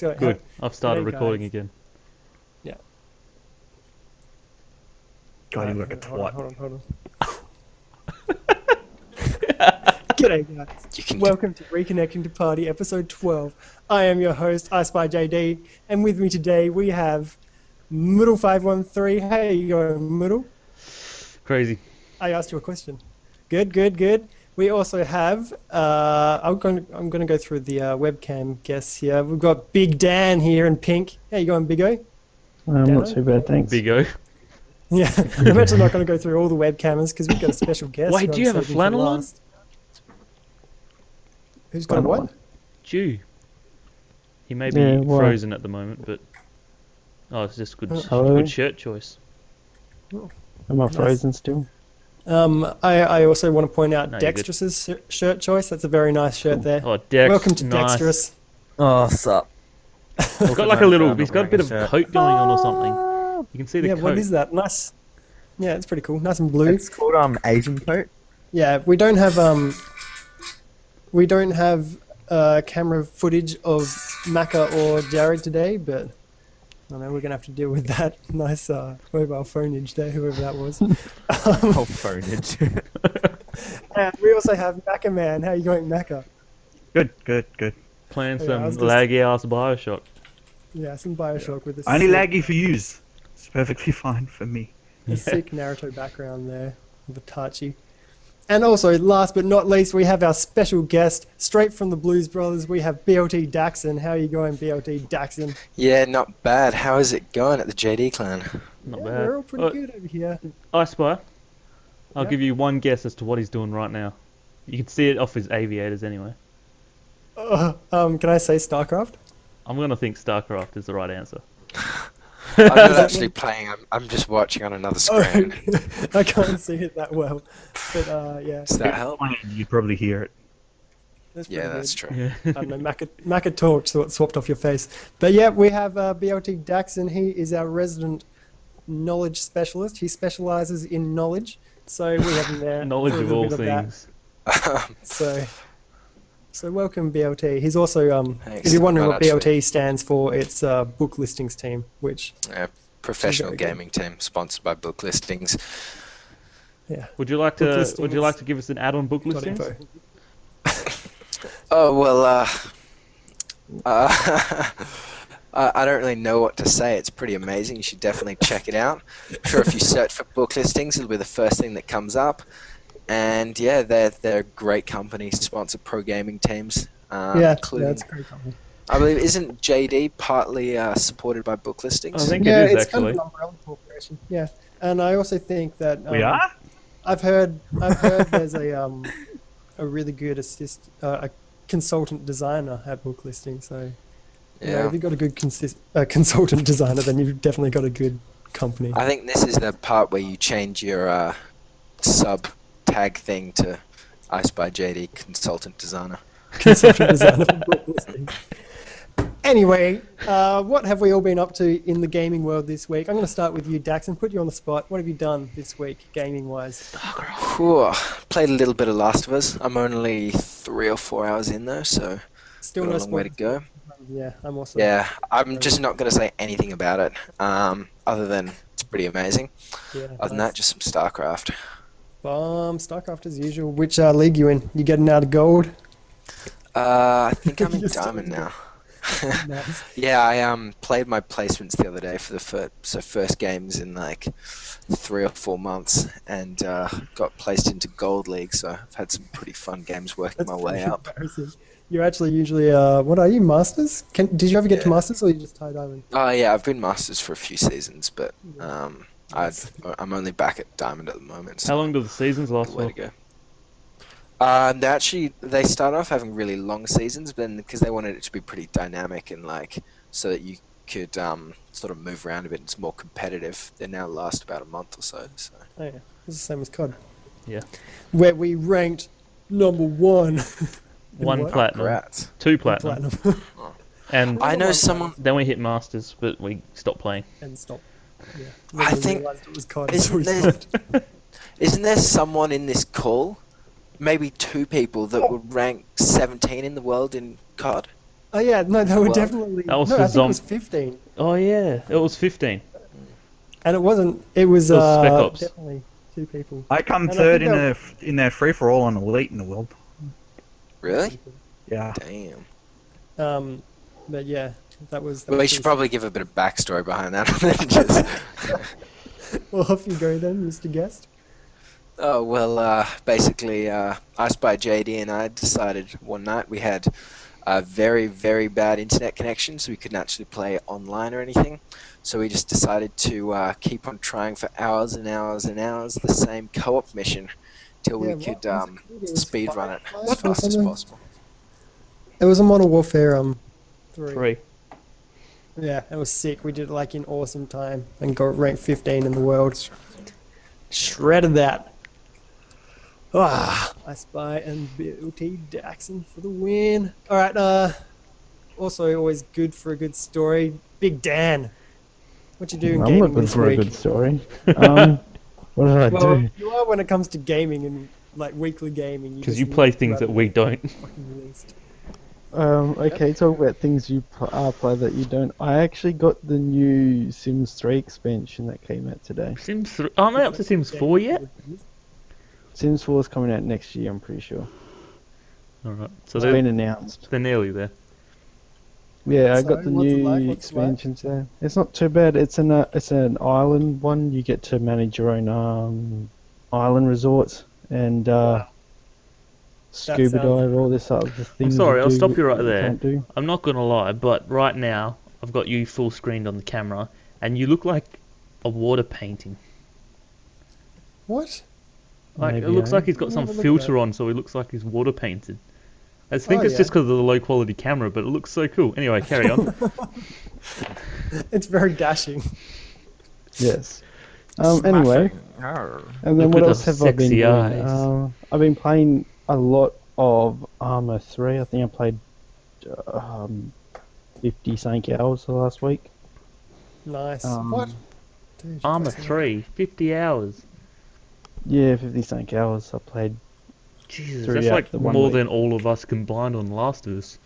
So, Good. I've started Hey, recording guys. again. Yeah. God, you look a Hold on, twat. hold on, hold on. G'day, guys. You can Welcome to Reconnecting to Party, episode 12. I am your host, I Spy JD, and with me today we have Middle513. How you going, Middle? Crazy. I asked you a question. Good, good, good. We also have, I'm going to go through the webcam guests here. We've got Big Dan here in pink. How you going, Big O? Not Dano? too bad, thanks. Big O. Yeah, I'm actually not going to go through all the webcammers because we've got a special guest. Wait, who do I'm you have a saving for flannel on? last. Who's got a Flannel what? Jew. He may be Yeah, why? frozen at the moment, but it's just good, Hello? good shirt choice. Am I Nice. frozen still? I also want to point out No, you're good. Dexterous' shirt choice. That's a very nice shirt there. Oh, Dex, Welcome to nice. Dexterous. Oh, sup? He's got like a little. He's got a bit of coat going on or something. You can see the Yeah, coat. what is that? Nice. Yeah, it's pretty cool. Nice and blue. It's called Asian coat. Yeah, we don't have camera footage of Macca or Jared today, but I know we're gonna have to deal with that. Nice mobile phoneage there, whoever that was. Oh, phonage. And we also have Macca Man. How you going, Macca? Good, good, good. Playing Yeah, some I was just- laggy ass Bioshock. Yeah, some Bioshock with a Only sick, laggy for yous. It's perfectly fine for me. a sick Naruto background there with Itachi. And also, last but not least, we have our special guest, straight from the Blues Brothers. We have BLT Daxon. How are you going, BLT Daxon? Yeah, not bad. How is it going at the JD Clan? Not Yeah, bad. we're all pretty good over here. I Spy. I'll Yeah. give you one guess as to what he's doing right now. You can see it off his aviators anyway. Can I say StarCraft? I'm gonna think StarCraft is the right answer. I'm not actually playing. I'm just watching on another screen. I can't see it that well, but yeah, Does that help? You'd probably hear it. that's pretty Yeah, that's good. true. Yeah. I don't know, Macca talked, so it swapped off your face. But yeah, we have BLT Daxon. He is our resident knowledge specialist. He specialises in knowledge, so we have him there. Knowledge for a of little all bit that. things. So welcome BLT. He's also Thanks. if you're wondering Well, what BLT stands for, it's book listings team, which Professional Very good. gaming team sponsored by Book Listings. yeah. Would you like Book to? listings Would you like to give us an ad on book dot listings? info. Oh well. I don't really know what to say. It's pretty amazing. You should definitely check it out. I'm sure if you search for Book Listings, it'll be the first thing that comes up. And yeah, they're a great company, sponsor pro gaming teams. Yeah, including, that's a great company. I believe, isn't JD partly supported by Book Listings? I think Yeah, it is it's kind of actually. an umbrella corporation. Yeah, and I also think that We are? I've heard there's a really good a consultant designer at book listing. So yeah, if you've got a good consultant designer, then you've definitely got a good company. I think this is the part where you change your sub tag thing to I Spy JD consultant designer. Consultant designer for book listing. Anyway, what have we all been up to in the gaming world this week? I'm going to start with you, Dax, and put you on the spot. What have you done this week, gaming-wise? Whew, played a little bit of Last of Us. I'm only 3 or 4 hours in though, so Still got no a long way to spoilers. go. Yeah, I'm also. Yeah, I'm just not going to say anything about it, other than it's pretty amazing. Yeah, Other than that, just some StarCraft. StarCraft as usual. Which league you in? You getting out of gold? I think I'm in You're still Diamond in now. Nice. Yeah, I played my placements the other day for the first games in like 3 or 4 months, and got placed into Gold League. So I've had some pretty fun games working That's my way pretty up. embarrassing. You're actually usually what are you, Masters? Did you ever get to Yeah. Masters, or you just tie Diamond? Oh yeah, I've been Masters for a few seasons, but Nice. I'm only back at Diamond at the moment. So How long do the seasons last way to for? go. They started off having really long seasons, but then because they wanted it to be pretty dynamic and like so that you could sort of move around a bit, and it's more competitive. They now last about a month or so. So Oh yeah, it's the same as COD. Yeah. Where we ranked number one. One what? platinum, congrats. 2 platinum, and I know One someone. then we hit masters, but we stopped playing. and stop. Yeah. I Then we think- realised it was COD, so Isn't we there, stopped. isn't there someone in this call, maybe 2 people that would rank 17 in the world in COD? Oh yeah, no, they were Well, definitely. that was No, for I think it was 15, Oh yeah, it was 15. and it wasn't. It was It was Spec Ops. definitely 2 people. I come And I third think in their free for all on Elite in the world. Really? Yeah. Damn. But yeah, that was. Well, we should probably give a bit of backstory behind that. Just, Well, off you go then, Mr. Guest. oh well, basically, us by JD and I decided one night we had a very, very bad internet connection, so we couldn't actually play online or anything. So we just decided to keep on trying for hours and hours and hours the same co-op mission till we Yeah, could what was it? It was speed run it Fireflies as or fast as something? possible. It was a Modern Warfare 3. 3. Yeah, it was sick. We did it like in awesome time and got ranked 15 in the world. Shredded that. Ah, I Spy and TheJDClan for the win. All right. Also, always good for a good story. Big Dan, what you do in I'm gaming looking this for week? a good story. What did I Well, do? you are when it comes to gaming and like weekly gaming. Because you play things that we don't. Released. Okay, talk about things you play that you don't. I actually got the new Sims 3 expansion that came out today. Sims 3. Aren't they up to Sims 4 yet? Sims 4 is coming out next year, I'm pretty sure. Alright, so It's they're, been announced. they're nearly there. Yeah, I So, got the what's it like? new What's it like? expansions there. It's not too bad. It's an island one. You get to manage your own island resorts and scuba sounds- dive, all this other things. sorry, you I'll do stop you right that there. can't do. I'm not gonna lie, but right now I've got you full screened on the camera, and you look like a water painting. What? Like Maybe, it looks eh? like he's got I've some never looked filter at on, so he looks like he's water painted. I think Oh, it's yeah. just because of the low quality camera, but it looks so cool. Anyway, carry on. It's very dashing. Yes. Anyway, and then Look what at else those have I been sexy doing? eyes. I've been playing a lot of Arma 3. I think I played 50 something hours the last week. Nice. Um, What? Dude, Arma that's 3, 50 hours. Yeah, 50 something hours I played. Jesus, Three that's out like the one more week. than all of us combined on Last of Us.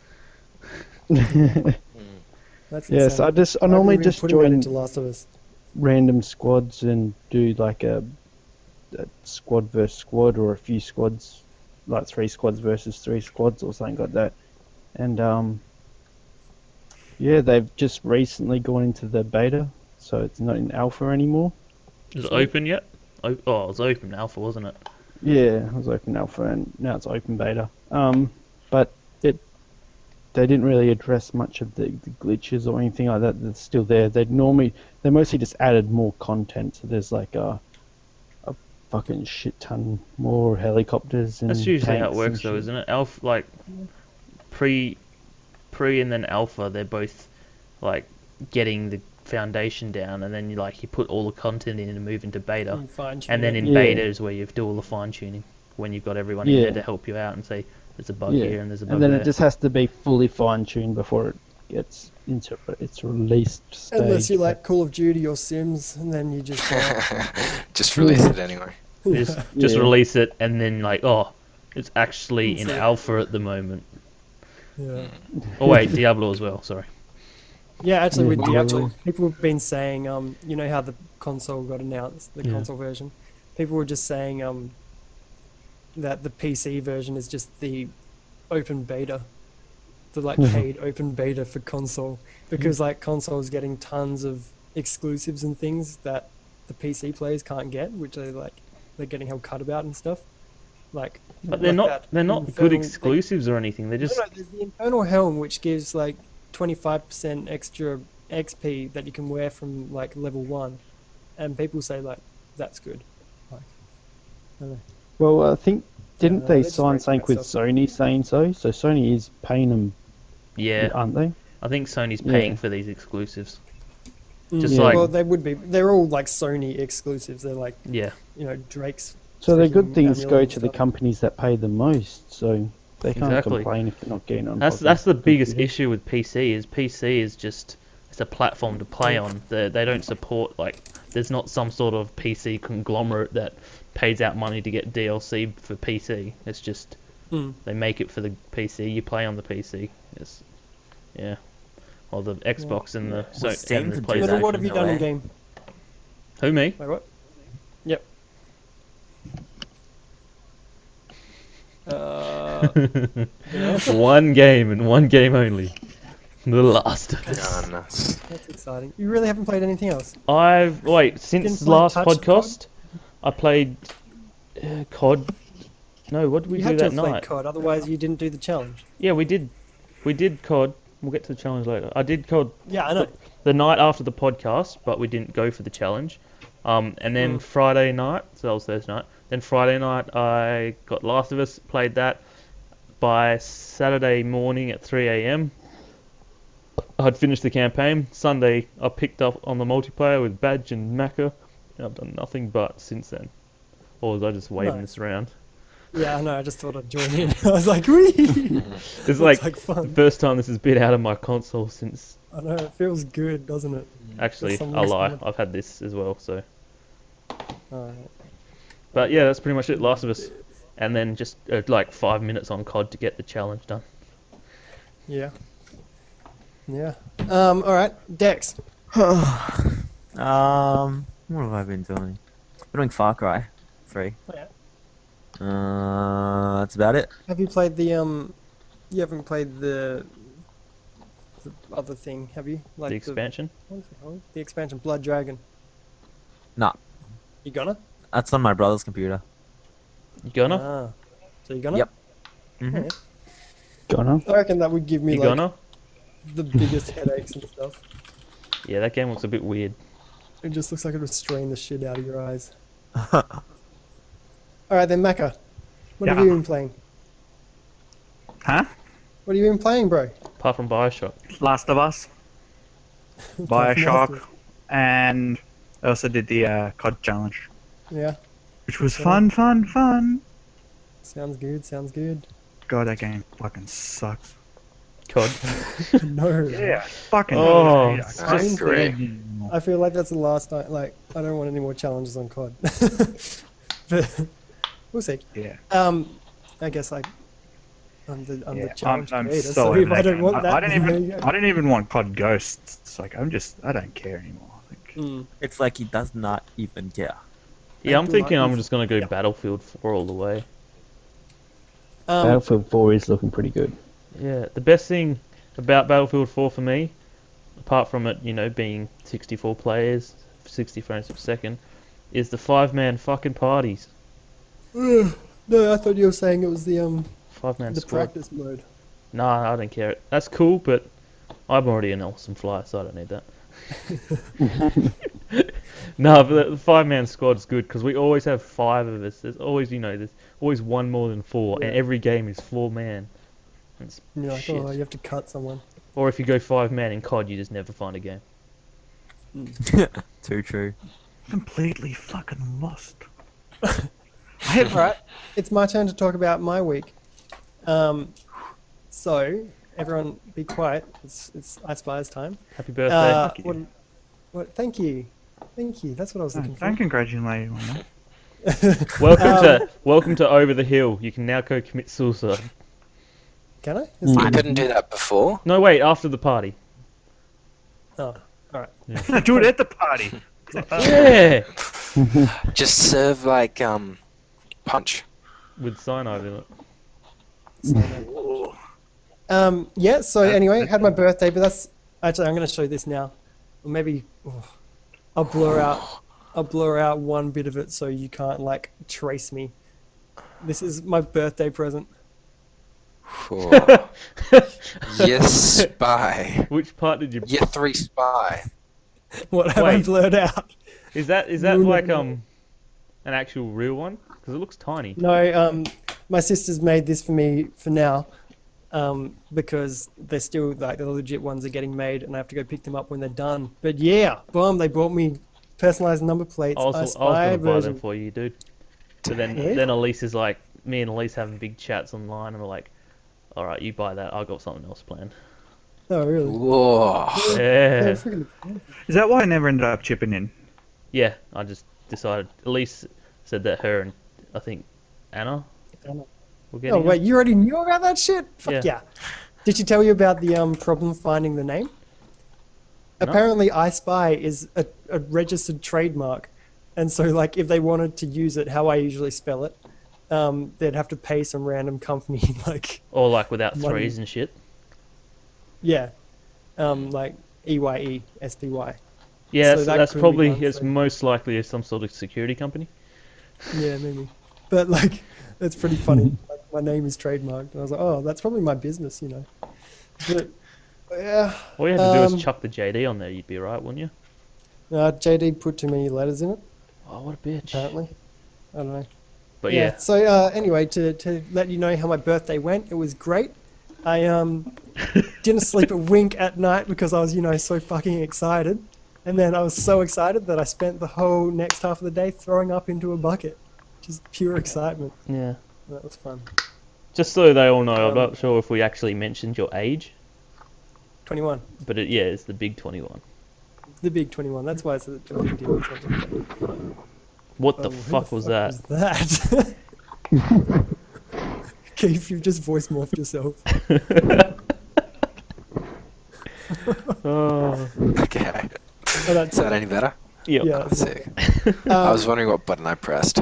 That's Yes, insane. I Why are we normally even just putting that join into Last of Us. random squads and do like a squad versus squad or a few squads, like 3 squads versus 3 squads or something like that. And yeah, they've just recently gone into the beta, so it's not in alpha anymore. Is it open yet? Oh, it was open alpha, wasn't it? Yeah, it was open alpha and now it's open beta. But they didn't really address much of the glitches or anything like that that's still there. They mostly just added more content, so there's like a fucking shit ton more helicopters and That's usually how it tanks works, and though, shit. isn't it? Alpha, like pre and then alpha, they're both like getting the foundation down, and then you put all the content in and move into beta, And fine-tune and then it. in Yeah. beta is where you do all the fine tuning when you've got everyone in Yeah. there to help you out and say there's a bug Yeah, here and there's a bug and then there. it just has to be fully fine-tuned before it gets into its released stage. Unless you like Call of Duty or Sims, and then you just Just release it anyway. Just Yeah. release it, and then it's actually in It's like- alpha at the moment. yeah. Oh wait, Diablo as well. Sorry. Yeah, actually, with Yeah. Diablo, people have been saying, you know how the console got announced, the Yeah. console version. People were just saying, that the PC version is just the open beta, the paid open beta for console, because console's getting tons of exclusives and things that the PC players can't get, which they're getting hell cut about and stuff. But they're not good Infernal- exclusives or anything. They're just No, there's the Infernal Helm, which gives 25% extra XP that you can wear from level 1, and people say that's good. I don't know. Well, I think didn't Yeah, they they're just sign breaking something with that stuff. Sony saying so? So Sony is paying them, yeah. aren't they? I think Sony's paying Yeah. for these exclusives. Mm, Just Yeah. well, they would be. They're all Sony exclusives. They're Yeah. Drake's. So the freaking good things amulet go and to the stuff. companies that pay the most, so they can't Exactly. complain if they're not getting on. That's fucking the biggest computers. issue with PC is just it's a platform to play on. They don't support there's not some sort of PC conglomerate that pays out money to get DLC for PC. It's just Mm. they make it for the PC. You play on the PC. Yeah. Or the Xbox and the Well, Steam and the could do Middle, that, PlayStation. what have you no done in way. game? Who, me? Wait, what? Yep. Yeah. One game and one game only. The Last of Us. No. That's exciting. You really haven't played anything else? Since Didn't the play last Touch podcast, I played COD. No, what did we You do had to that have played night? COD, otherwise you didn't do the challenge. Yeah, we did. We did COD. We'll get to the challenge later. I did COD Yeah, I know. the night after the podcast, but we didn't go for the challenge. And then Friday night, so that was Thursday night. Then Friday night, I got Last of Us, played that. By Saturday morning at 3 a.m., I'd finished the campaign. Sunday, I picked up on the multiplayer with Badge and Macca. And I've done nothing but since then. Or was I just waving Nice. this around? Yeah, I know. I just thought I'd join in. I was like, wee! It's like like the fun. first time this has been out of my console since. I know, it feels good, doesn't it? Actually, some I lie. reason. I've had this as well, so. Alright. But yeah, that's pretty much it. Last of Us. And then just like 5 minutes on COD to get the challenge done. Yeah. Yeah. Alright, Dex. What have I been doing? Been doing Far Cry 3. Oh, yeah. That's about it. Have you played the, you haven't played the other thing, have you? Like The expansion. What is it called? The expansion, Blood Dragon. Nah, You gonna? that's on my brother's computer. You gonna? Ah. So you gonna? Yep. Oh, Mhm. yeah. Gonna. I reckon that would give me You like gonna? the biggest headaches and stuff. Yeah, that game looks a bit weird. It just looks like it would strain the shit out of your eyes. Alright then, Macca. What have Yeah. you been playing? Huh? What have you been playing, bro? Apart from Bioshock. Last of Us, Bioshock, and I also did the COD challenge, Yeah, which was Cool. fun. sounds good, sounds good. God, that game fucking sucks. COD. No. Yeah, fucking. Oh, hate it. it's I just- can't stand it anymore. I feel like that's the last night. Like, I don't want any more challenges on COD. But we'll see. Yeah, I guess like I'm the yeah. challenge I'm creator, so so over if I that don't game. want that, I didn't then there even. you go. I didn't even want COD Ghosts. It's like I don't care anymore. Like, Mm. It's like he does not even care. Yeah, I'm do thinking like I'm this. just gonna go Yeah. Battlefield 4 all the way. Battlefield 4 is looking pretty good. Yeah, the best thing about Battlefield 4 for me, apart from it, being 64 players, 60 frames per second, is the 5-man fucking parties. No, I thought you were saying it was the 5-man the squad. practice mode. Nah, I don't care. That's cool, but I'm already an awesome flyer, so I don't need that. No, but the 5-man squad is good because we always have 5 of us. There's always, there's always one more than 4, and Yeah. every game is 4-man. It's And you're like, shit. oh, you have to cut someone. Or if you go 5-man in COD, you just never find a game. Too true. completely fucking lost. I have. Alright, it's my turn to talk about my week. So, everyone be quiet. It's I Spy's time. Happy birthday. Thank you. Thank you. Thank you. That's what I was looking for. Don't congratulate me on that. Welcome to Over the Hill. You can now go commit suicide. Can I? I couldn't do that before. No, wait, after the party. Oh, alright. Do it at the party. Yeah! Just serve like punch. With cyanide in it. Yeah, so anyway, had my birthday, but that's actually I'm gonna show you this now. Or maybe I'll blur out one bit of it so you can't like trace me. This is my birthday present. Oh. Yes, spy. Which part did you... Year 3 spy. What have I Wait. blurred out? Is that like an actual real one? Because it looks tiny. No, my sister's made this for me for now. Because they're still like the legit ones are getting made, and I have to go pick them up when they're done. But yeah, boom! They brought me personalized number plates. I was I going Spy to buy version. them for you, dude. But then, Yeah? then Elise is like... Me and Elise having big chats online, and we're like, alright, you buy that. I've got something else planned. Oh really? Whoa. They're Yeah. freaking- Is that why I never ended up chipping in? Yeah, I just decided... Elise said that her and, I think, Anna Anna. were getting Oh wait, you already knew about that shit? Fuck Yeah. yeah! Did she tell you about the problem finding the name? No. Apparently, I Spy is a registered trademark, and so like if they wanted to use it, how I usually spell it, they'd have to pay some random company like Or like without money. threes and shit. Yeah, like EYESPY. Yeah, So that that's could be probably done, it's so- most likely some sort of security company. Yeah, maybe. But like, that's pretty funny. Like, my name is trademarked, and I was like, oh, that's probably my business, you know. But yeah, All you had to do is chuck the JD on there, you'd be right, wouldn't you? JD put too many letters in it. Oh, what a bitch. Apparently, I don't know. But yeah, So anyway, to let you know how my birthday went, it was great. I didn't sleep a wink at night because I was, so fucking excited. And then I was so excited that I spent the whole next half of the day throwing up into a bucket. Just pure excitement. yeah. That was fun. Just so they all know, I'm not sure if we actually mentioned your age, 21. but it's the big 21. The big 21. That's why it's a big deal. What Oh, the who fuck was that? that? Keith, you've just voice morphed yourself. Oh, Okay. Oh, that's Is that any better? yep. yeah. Oh, sick. Um, I was wondering what button I pressed.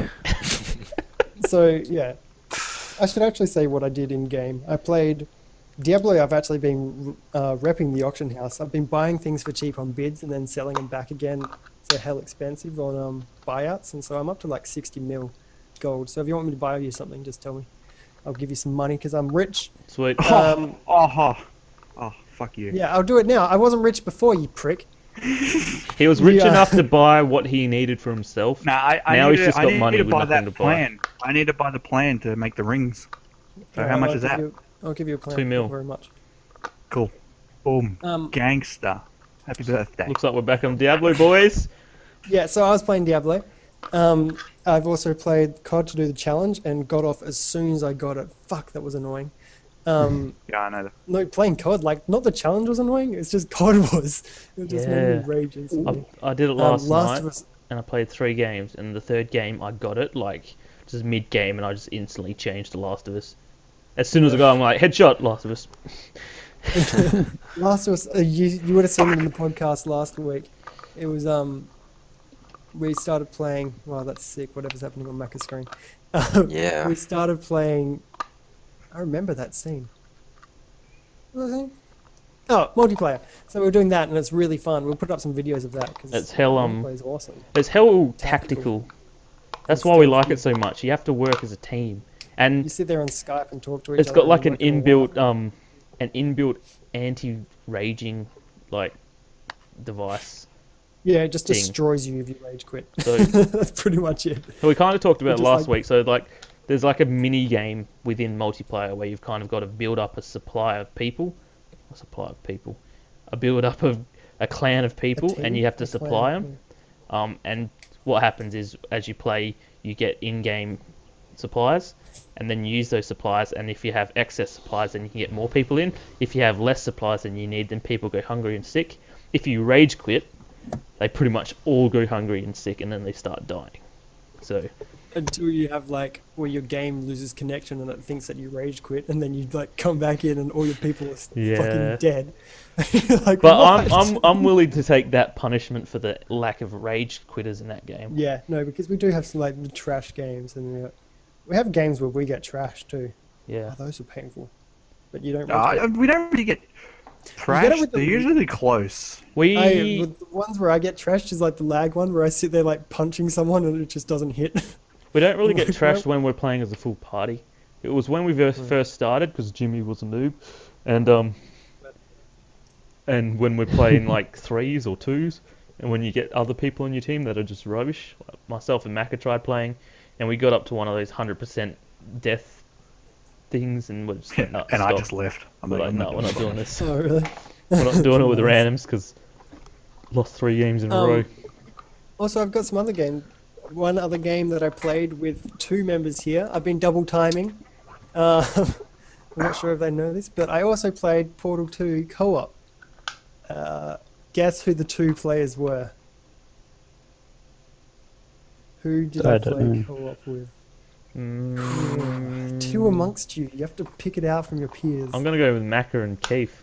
So, yeah. I should actually say what I did in game. I played Diablo. I've actually been repping the auction house. I've been buying things for cheap on bids and then selling them back again for hell expensive on buyouts. And so I'm up to like 60 mil gold. So if you want me to buy you something, just tell me. I'll give you some money because I'm rich. Sweet. Oh, fuck you. Yeah, I'll do it now. I wasn't rich before, you prick. He was rich Yeah. enough to buy what he needed for himself. Nah, I Now need he's to, just I got need money to with buy nothing that to buy. plan. I need to buy the plan to make the rings. So how much is that? I'll give you a plan. 2 mil. Thank you very much. Cool. Boom. Um, Gangster. Happy birthday. Looks like we're back on Diablo, boys. Yeah, so I was playing Diablo. I've also played COD to do the challenge and got off as soon as I got it. Fuck, that was annoying. Yeah, I know that. No, playing COD, like, not the challenge was annoying, it's just COD was. It just made Yeah. me rage instantly. I did it last Last night, of Us, and I played 3 games, and the third game I got it, like, just mid-game, and I just instantly changed to Last of Us. As soon as I go, I'm like, headshot, Last of Us. Last of Us, you would have seen it in the podcast last week. It was, we started playing, well, that's sick, whatever's happening on Macca's screen. Yeah. We started playing, I remember that scene. What was that scene? Oh, multiplayer. So we were doing that, and it's really fun. We'll put up some videos of that, because It's hell, multiplayer's awesome. It's hell Tactical. tactical. That's why we like it so much. You have to work as a team. You And sit there on Skype and talk to each other. it's got like and an work it all out. inbuilt anti-raging, like, device. Yeah, it just thing. destroys you if you rage quit. So- That's pretty much it. So we kind of talked about it Just last like- week. So like, there's like a mini game within multiplayer where you've kind of got to build up a supply of people, a build up of a clan of people, team, and you have to a clan, supply them. And what happens is, as you play, you get in-game supplies, and then you use those supplies. And if you have excess supplies, then you can get more people in. If you have less supplies than you need, then people go hungry and sick. If you rage quit, they pretty much all go hungry and sick, and then they start dying. So Until you have like where your game loses connection and it thinks that you rage quit, and then you like come back in and all your people are Yeah. fucking dead. Like, But what? I'm willing to take that punishment for the lack of rage quitters in that game. Yeah, no, because we do have some like the trash games, and we have games where we get trashed too. Yeah. Oh, those are painful. But you don't. We don't really get it trashed. with the- They're usually close. We The ones where I get trashed is like the lag one where I sit there like punching someone and it just doesn't hit. don't really get Like, trashed when we're playing as a full party. It was when we first started, because Jimmy was a noob, and when we're playing like 3s or 2s, and when you get other people on your team that are just rubbish. Like myself and Macca tried playing, and we got up to one of those 100% death things, and we're just like, no, And I stop. just left. I'm We're like, I'm no, we're not doing this. Oh really? We're not doing it with randoms, because lost 3 games in a row. Also, I've got some other game. One other game that I played with 2 members here. I've been double timing. I'm not sure if they know this, but I also played Portal 2 co-op. Guess who the 2 players were? Who did I I don't play know. co-op with? Two amongst you. You have to pick it out from your peers. I'm gonna go with Macca and Keith.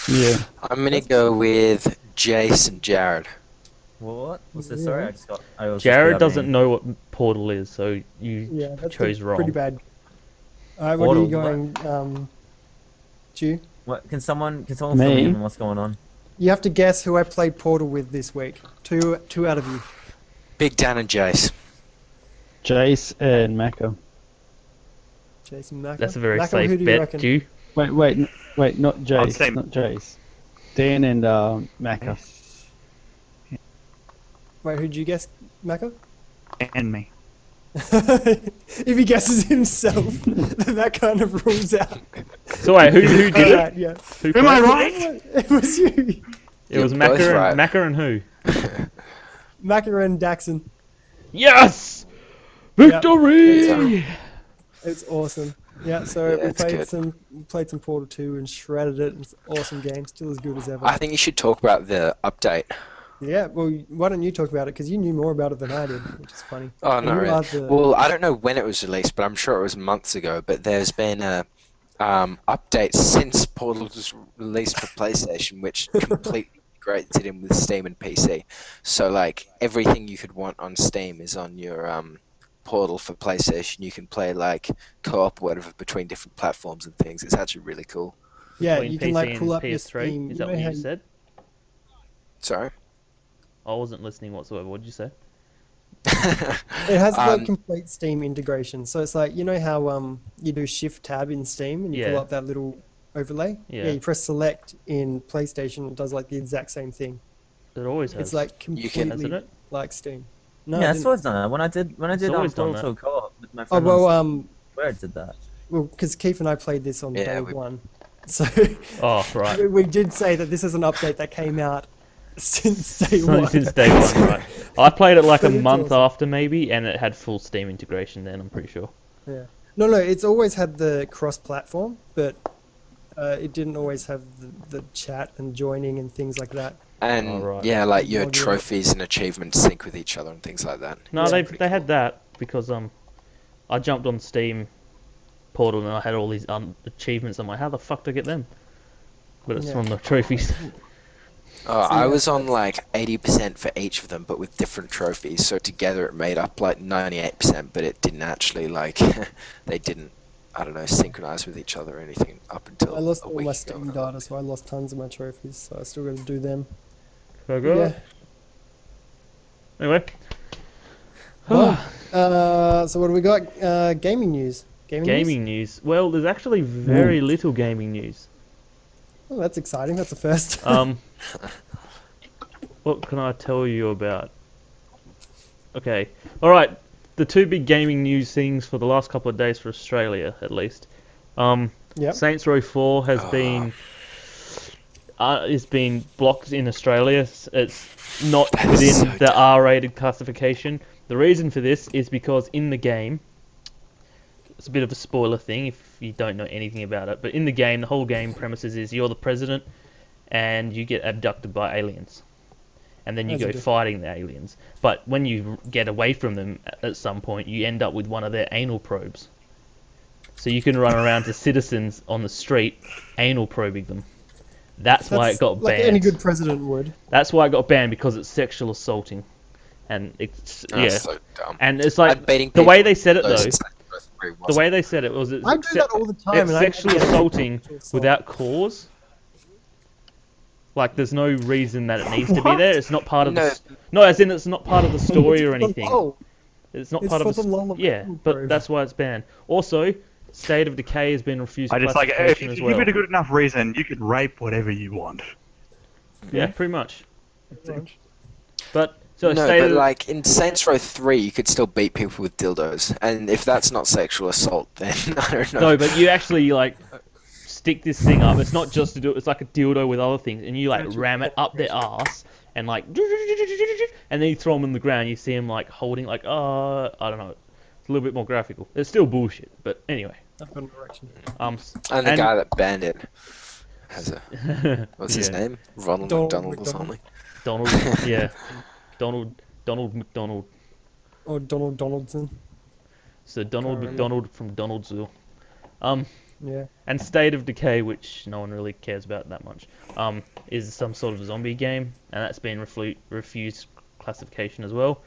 Yeah. I'm gonna go with Jace and Jared. What? What's this? Yeah. Sorry, I just got. I was just Jared without doesn't being- know what Portal is, so you Yeah, that's chose wrong. pretty bad. Alright, what are you Portal, going, Stu? What? Can someone fill Me? me in on what's going on? You have to guess who I played Portal with this week. Two out of you. Big Dan and Jace. Jace and Maka. Jason Macker. That's a very Macker, who safe do you bet, reckon? Stu. Wait, not Jace. say- Not Jace. Dan and Maka. Wait, who'd you guess, Macker? And me. If he guesses himself, then that kind of rules out. So wait, who did it? Alright, yeah. Who Am I played? right? It was you. It was You're both right. Macca and who? Macker and Daxon. Yes! Victory! It's awesome. Yeah, so Yeah, we it's good. played some Portal 2 and shredded it. It's an awesome game, still as good as ever. I think you should talk about the update. Yeah, well, why don't you talk about it? Because you knew more about it than I did, which is funny. Oh, And no, you really. are the- Well, I don't know when it was released, but I'm sure it was months ago. But there's been a update since Portal was released for PlayStation, which completely integrates it in with Steam and PC. So, like, everything you could want on Steam is on your Portal for PlayStation. You can play, like, co-op or whatever between different platforms and things. It's actually really cool. yeah, Between you can PC like and pull up your PS3? Steam. Is that know what how you said? Sorry? I wasn't listening whatsoever. What did you say? It has like Um, complete Steam integration. So it's like, you know how you do Shift Tab in Steam and you pull Yeah. up that little overlay? Yeah. You press Select in PlayStation, it does like the exact same thing. It always has. It's like You can- completely Hasn't it? like Steam. No, Yeah, it it's didn't. always done that. When I did always done Portal 2 co-op with my Oh, friend well, on where it did that. well, because Keith and I played this on Yeah, day we- one. So Oh, right. we did say that this is an update that came out since day one. Since day one, right. I played it like a But it's month awesome. after maybe, and it had full Steam integration then, I'm pretty sure. Yeah. No, it's always had the cross-platform, but it didn't always have the chat and joining and things like that. And, Oh, right. yeah, like your Log in. trophies and achievements sync with each other and things like that. No, Yeah. they had that because I jumped on Steam Portal and I had all these achievements. I'm like, how the fuck do I get them? But it's Yeah. from the trophies. I yeah, was on like 80% for each of them, but with different trophies. So together it made up like 98%, but it didn't actually like they didn't, I don't know, synchronize with each other or anything up until I lost a all week my ago. Steam data, so I lost tons of my trophies, so I still got to do them. Okay. Yeah. Anyway. So what do we got? Gaming news. Gaming news? Gaming news. Well, there's actually very little gaming news. Oh, that's exciting. That's a first. What can I tell you about? Okay. Alright. The two big gaming news things for the last couple of days for Australia, at least. Yep. Saints Row 4 has been... it's been blocked in Australia. It's not That is within so the dumb. R-rated classification. The reason for this is because in the game... It's a bit of a spoiler thing if you don't know anything about it, but in the game, the whole game premises is you're the president and you get abducted by aliens. And then you As you go do. fighting the aliens. But when you get away from them at some point, you end up with one of their anal probes. So you can run around to citizens on the street, anal probing them. That's why it got like banned. any good president would. That's why it got banned, because it's sexual assaulting. And it's, That's yeah. so dumb. And it's like, I'm beating the way people they said it with those though, in Saints Row 3 the wasn't. way they said it was it's I do that all the time. it's and sexual I never get assaulting sexual assault. without cause. Like, there's no reason that it needs to be there. It's not part of No. no, as in it's not part of the story or It's for anything. lol. It's not It's part of for the the lol of yeah, anal but probe. that's why it's banned. Also, State of Decay has been refused I just like if classification you as give well. it a good enough reason, you can rape whatever you want. Yeah, pretty much. But so No, State but of, like in Saints Row 3, you could still beat people with dildos, and if that's not sexual assault, then I don't know. no, but you actually like stick this thing up. It's not just to do it. It's like a dildo with other things, and you like ram it up their ass and like, and then you throw them on the ground. You see them like holding like, I don't know. It's a little bit more graphical. It's still bullshit, but anyway. I've got an erection. And the guy that banned it has a what's his Yeah. name? Ronald Donald McDonald or McDonald. something. Donald, yeah, Donald McDonald. Or Donald Donaldson. So Donald Can't remember. McDonald from Donaldsville. Um, Yeah. and State of Decay, which no one really cares about that much, is some sort of zombie game, and that's been refused classification as well,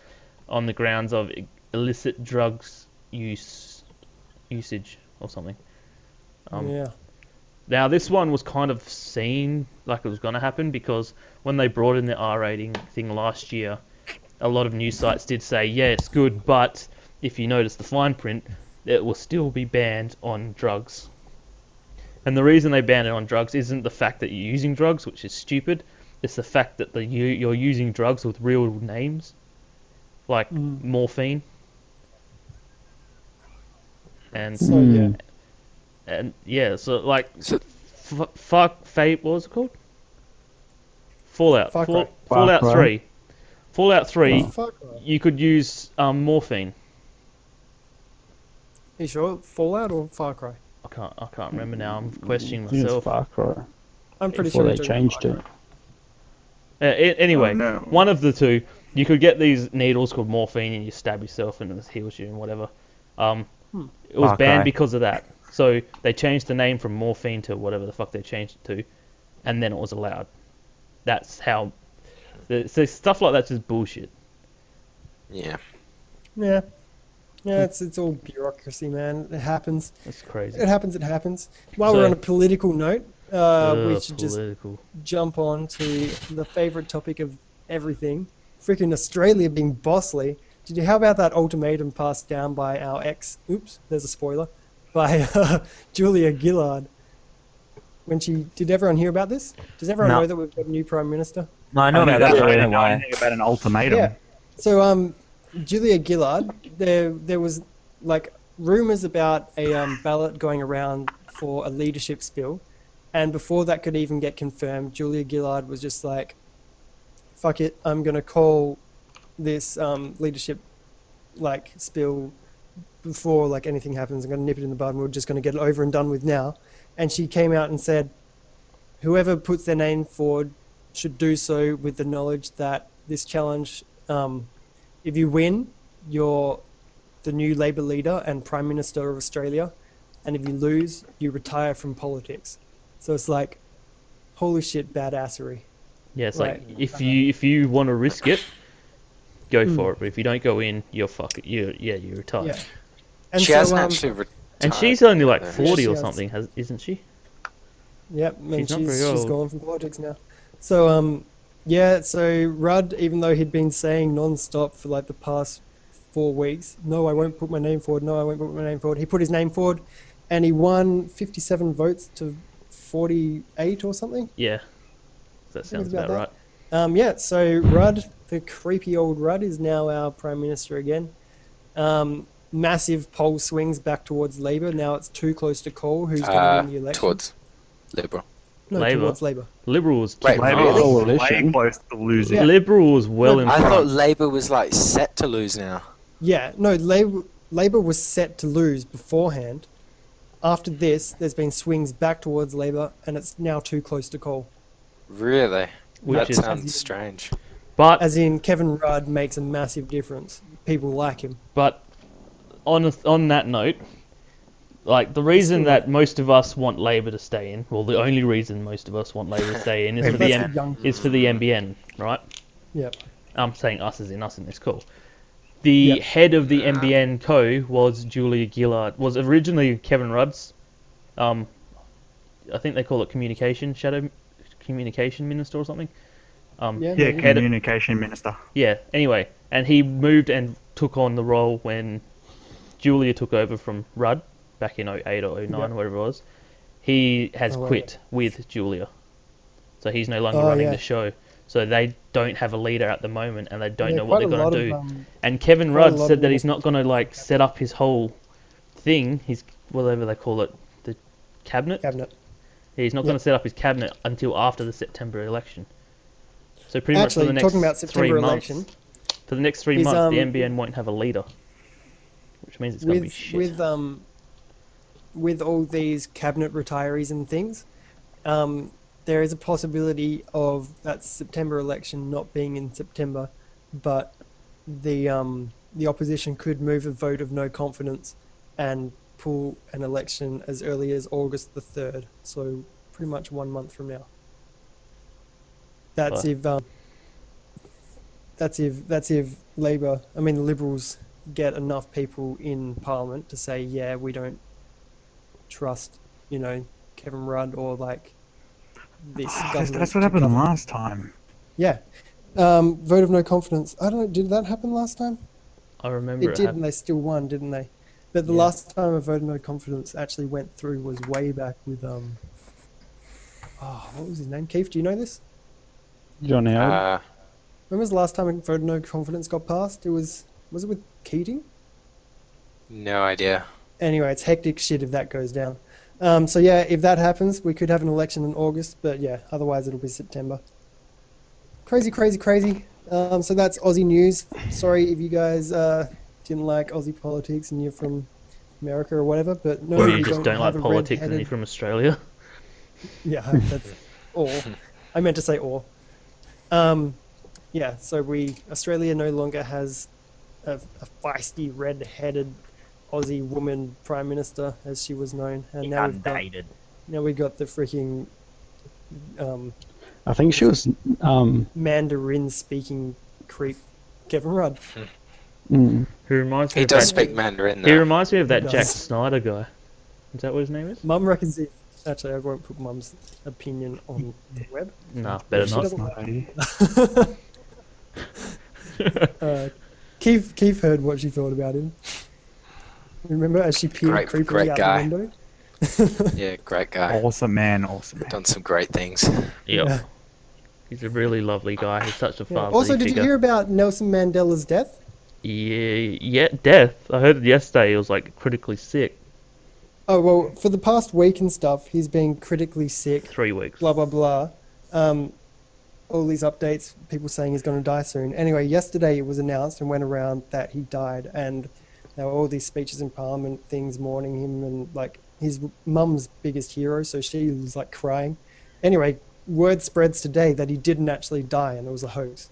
on the grounds of illicit drugs usage or something. Yeah. Now this one was kind of seen like it was going to happen, because when they brought in the R rating thing last year, a lot of news sites did say, yeah, it's good, but if you notice the fine print, it will still be banned on drugs. And the reason they ban it on drugs isn't the fact that you're using drugs, which is stupid. It's the fact that you're using drugs with real names, like morphine. And So yeah. and yeah, so like So- fuck Fate, what was it called? Fallout. Far Cry. Fallout Far Cry. 3. Fallout 3, Oh, fuck. Are you could use morphine. you sure? Fallout or Far Cry? I can't remember now. I'm questioning I think it's myself. Far Cry. I'm pretty Before sure they you're talking about changed Far it. Cry. Anyway, Oh, no. one of the two, you could get these needles called morphine, and you stab yourself and it heals you and whatever. It was Far banned Cry. because of that. So they changed the name from morphine to whatever the fuck they changed it to, and then it was allowed. That's how. So stuff like that's just bullshit. Yeah. Yeah. Yeah, it's all bureaucracy, man. It happens. That's crazy. It happens. It happens. While So- we're on a political note, we Ugh, should just political. jump on to the favourite topic of everything. Freaking Australia being bossly. How about that ultimatum passed down by our ex, oops, there's a spoiler, by Julia Gillard. Did everyone hear about this? Does everyone No. know that we've got a new Prime Minister? No, I know about that. I But I didn't don't know know why. anything about an ultimatum. Yeah. So, Julia Gillard, there was like rumours about a ballot going around for a leadership spill, and before that could even get confirmed, Julia Gillard was just like, "Fuck it, I'm gonna call this leadership like spill before like anything happens. I'm gonna nip it in the bud. And we're just gonna get it over and done with now." And she came out and said, "Whoever puts their name forward should do so with the knowledge that this challenge, if you win, you're the new Labour leader and Prime Minister of Australia, and if you lose, you retire from politics." So it's like, holy shit, badassery. Yeah, it's Right. like if you want to risk it, go for it. But if you don't go in, you're fuck it. You retire. Yeah. And She so, hasn't actually retired. And she's only like though. 40 She or has. something, isn't she? Yep, and She's not very she's old. gone from politics now. So yeah, so Rudd, even though he'd been saying non-stop for like the past 4 weeks, "No, I won't put my name forward. No, I won't put my name forward." He put his name forward, and he won 57 votes to 48 or something. Yeah. That it's sounds about about that. right. Yeah, so Rudd, the creepy old Rudd, is now our Prime Minister again. Massive poll swings back towards Labour. Now it's too close to call who's going to win the election. Towards Liberal. No, Labour. towards Labour. Liberals. Wait, Labour really? was Coalition. way close to losing. Yeah. Liberals well in I front. thought Labour was like set to lose now. Yeah, no, Labour was set to lose beforehand. After this, there's been swings back towards Labour, and it's now too close to call. Really? Which That is- sounds strange. But As in, Kevin Rudd makes a massive difference. People like him. But on that note, like the reason that most of us want Labour to stay in, well, the only reason most of us want Labour to stay in is for the That's young. NBN, right? Yep. I'm saying us as in us in this call. The head of the NBN co was Julia Gillard. Was originally Kevin Rudd's. I think they call it communication minister or something. Yeah, Yeah, maybe. Head- communication minister. Yeah. Anyway, and he moved and took on the role when Julia took over from Rudd back in 08 or 09, Yep. whatever it was. He has Oh, right. quit with Julia, so he's no longer Oh, running yeah. the show. So they don't have a leader at the moment, and they don't Yeah, know what quite they're a going lot to do. of, And Kevin quite a Rudd lot said of that he's not ministers. going to like set up his whole thing. His whatever they call it, the cabinet. cabinet. He's not Yep. going to set up his cabinet until after the September election. So pretty Actually, much for the next talking about 3 September months, election, for the next 3 is, months, the NBN won't have a leader, which means it's going to be shit. with all these cabinet retirees and things, there is a possibility of that September election not being in September, but the the opposition could move a vote of no confidence and pull an election as early as August the 3rd. So pretty much 1 month from now. That's Right. if Labour, I mean the Liberals, get enough people in Parliament to say, yeah, we don't trust, Kevin Rudd or like this government. That's what happened last time. Yeah. Vote of no confidence. I don't know, did that happen last time? I remember It it did, and happened. they still won, didn't they? But the Yeah. last time a vote of no confidence actually went through was way back with what was his name? Keith, do you know this? John Howard. When was the last time a vote of no confidence got passed? Was it with Keating? No idea. Anyway, it's hectic shit if that goes down. So yeah, if that happens, we could have an election in August, but yeah, otherwise it'll be September. Crazy, crazy, crazy. So that's Aussie news. Sorry if you guys didn't like Aussie politics and you're from America or whatever, but no, Or we you just don't have like a politics and red-headed- you're from Australia. Yeah, that's or. I meant to say or. Yeah, so Australia no longer has a feisty, red-headed Aussie woman prime minister, as she was known, and now we've got the freaking I think she was. Mandarin-speaking creep, Kevin Rudd. Mm, Who reminds me He of does that, speak Mandarin, He though. reminds me of that He Jack does. Snyder guy. Is that what his name is? Mum reckons he. Actually, I won't put Mum's opinion on the web. Nah, better She not. doesn't Keith heard what she thought about him. Remember, as she peered creepily great out guy. the window. Yeah, great guy. Awesome man, awesome man. Done some great things. Yep. Yeah. He's a really lovely guy. He's such a Yeah. fatherly Also, did figure. you hear about Nelson Mandela's death? Yeah, death. I heard yesterday he was like critically sick. Oh well, for the past week and stuff, he's been critically sick. 3 weeks. Blah blah blah. All these updates, people saying he's going to die soon. Anyway, yesterday it was announced and went around that he died, and there were all these speeches in Parliament, things mourning him, and like his mum's biggest hero, so she was like crying. Anyway, word spreads today that he didn't actually die and it was a hoax.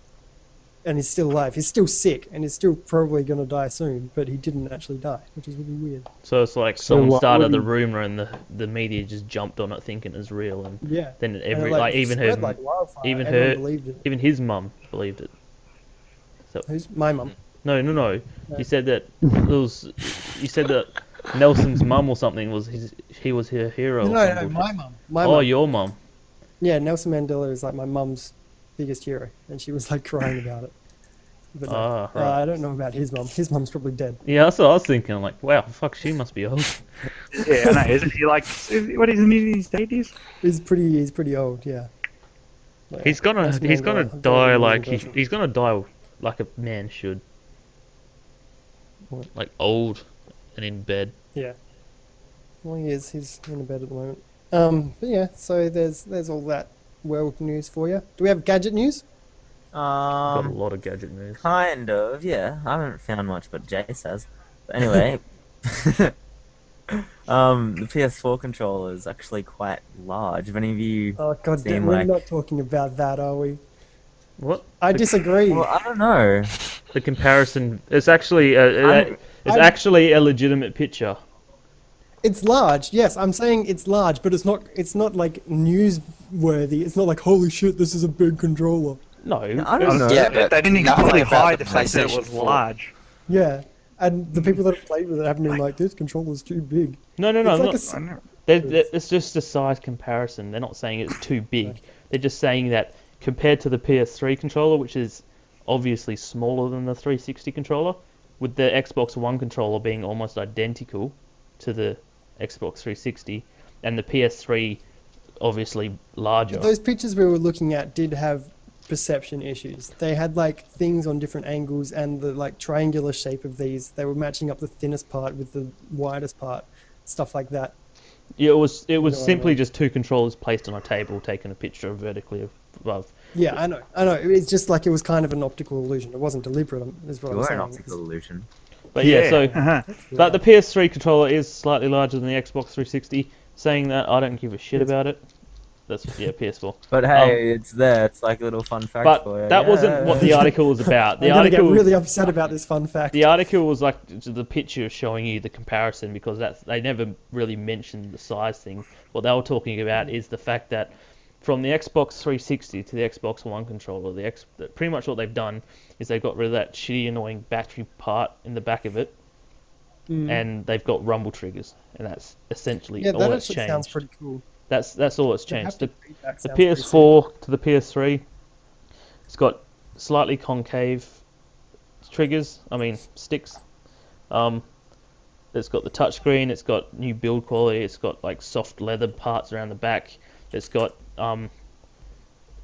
And he's still alive. He's still sick and he's still probably going to die soon, but he didn't actually die, which is really weird. So it's like So someone why started the wouldn't- rumor and the media just jumped on it thinking it was real, and Yeah. then And every it, like even spread her like wildfire. even Everyone her- believed it. even his mum believed it. Who's my mum? No. No. You said that it was. You said that Nelson's mum or something was he was her hero. or No, something. my mum. My Oh, mum. your mum. Yeah, Nelson Mandela is like my mum's biggest hero, and she was like crying about it. But no, Ah, right. I don't know about his mum. His mum's probably dead. Yeah, that's what I was thinking. I'm like, wow, fuck, she must be old. Yeah, I know. Isn't he like? What is he in his 80s? He's pretty old. Yeah. Yeah, He's gonna Nelson he's gonna Mandela, a very die amazing like person. he's gonna die like a man should. What? Like old and in bed. Yeah. Well, he is. He's in a bed at the moment. But yeah, so there's all that world news for you. Do we have gadget news? Got a lot of gadget news. Kind of, yeah. I haven't found much, but Jace has. But anyway, the PS4 controller is actually quite large. If any of you, Oh god Seem damn, we're like- not talking about that, are we? What? I disagree. well, I don't know. The comparison. It's actually I'm- it's actually a legitimate picture. It's large, yes. I'm saying it's large, but it's not like newsworthy. It's not like holy shit, this is a big controller. No, I don't know. Yeah, but They didn't nothing exactly about hide the the fact that it PlayStation was 4. large. Yeah, and the people that have played with it haven't been like, this controller's too big. no. It's I'm like not, a s- I know. it's just a size comparison. They're not saying it's too big. They're just saying that compared to the PS3 controller, which is obviously smaller than the 360 controller, with the Xbox One controller being almost identical to the Xbox 360, and the PS3 obviously larger. Those pictures we were looking at did have perception issues. They had like things on different angles, and the like triangular shape of these, they were matching up the thinnest part with the widest part, stuff like that. Yeah, it was know what I simply mean. just two controllers placed on a table, taking a picture vertically above. Yeah, I know. It's just like it was kind of an optical illusion. It wasn't deliberate, is what You I'm were saying. an optical illusion. But yeah, so Uh-huh. but the PS3 controller is slightly larger than the Xbox 360. Saying that, I don't give a shit about it. That's PS4. But hey, it's there. It's like a little fun fact But for you. that wasn't what the article was about. The I'm gonna get article really upset about this fun fact. The article was like the picture showing you the comparison because they never really mentioned the size thing. What they were talking about is the fact that from the Xbox 360 to the Xbox One controller, pretty much what they've done is they've got rid of that shitty, annoying battery part in the back of it, and they've got rumble triggers, and that's essentially all that's changed. Sounds pretty cool. That's all that's changed. The The PS4 to the PS3, it's got slightly concave triggers. I mean sticks. It's got the touchscreen. It's got new build quality. It's got like soft leather parts around the back. It's got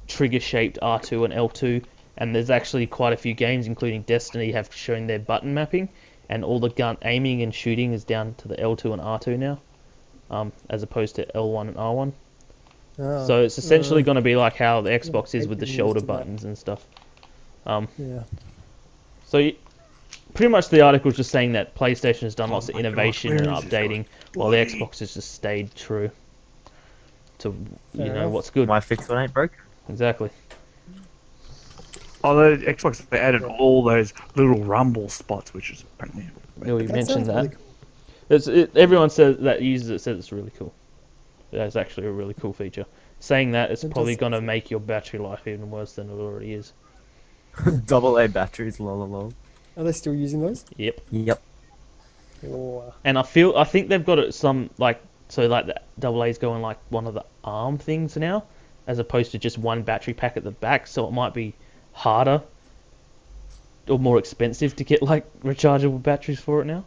trigger-shaped R2 and L2, and there's actually quite a few games, including Destiny, have shown their button mapping, and all the gun aiming and shooting is down to the L2 and R2 now, as opposed to L1 and R1. Oh, So it's essentially going to be like how the Xbox is with the shoulder buttons and stuff. yeah. So pretty much the article is just saying that PlayStation has done lots of innovation and updating, while the Xbox has just stayed true to what's good. My fix one ain't broken. Exactly. Although Xbox, they added all those little rumble spots, which is apparently... Yeah, we mentioned sounds that. really cool. Everyone says that uses it says it's really cool. That's actually a really cool feature. Saying that, it's probably going to make your battery life even worse than it already is. AA batteries, lol. Are they still using those? Yep. Yep. Or And I think they've got it the AA's going like one of the ARM things now, as opposed to just one battery pack at the back, so it might be harder or more expensive to get like rechargeable batteries for it now.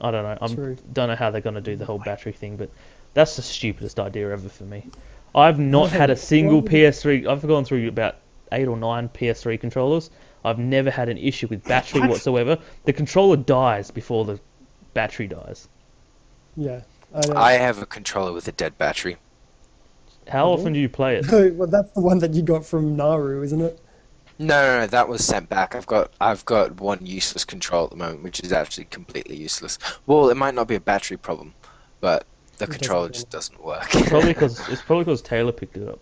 I don't know. Don't know how they're going to do the whole battery thing, but that's the stupidest idea ever for me. I've not had a single PS3. I've gone through about 8 or 9 PS3 controllers. I've never had an issue with battery whatsoever. The controller dies before the battery dies. yeah. I have a controller with a dead battery. How Okay. often do you play it? Well, that's the one that you got from Naru, isn't it? No, that was sent back. I've got one useless control at the moment, which is actually completely useless. Well, it might not be a battery problem, but the controller just doesn't work. It's probably because Taylor picked it up.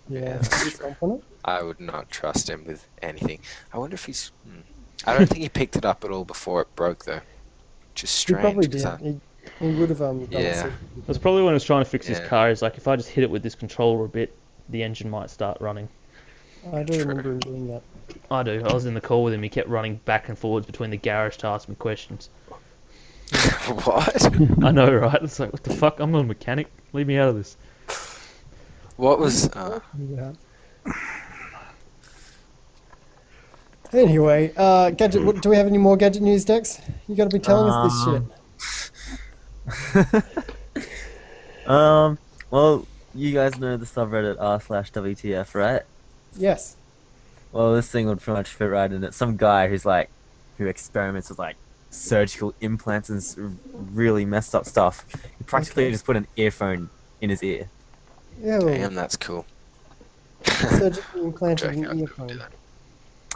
Yeah. Did you stomp on it? I would not trust him with anything. I wonder if he's... I don't think he picked it up at all before it broke, though. Which is He strange. probably 'cause did. He would have done Yeah. it. That's probably when he was trying to fix his Yeah. car. He's like, if I just hit it with this controller a bit, the engine might start running. I do remember him doing that. I do. I was in the call with him. He kept running back and forwards between the garage to ask me questions. What? I know, right? It's like, what the fuck? I'm not a mechanic. Leave me out of this. What was... Yeah. Anyway, gadget. Do we have any more gadget news, Dex? You got to be telling us this shit. Well, you guys know the subreddit r/WTF, right? Yes. Well, this thing would pretty much fit right in it. Some guy who experiments with surgical implants and really messed up stuff. He practically just put an earphone in his ear. Yeah. Damn, that's cool. Surgically implanted Joking, I an couldn't earphone. do that.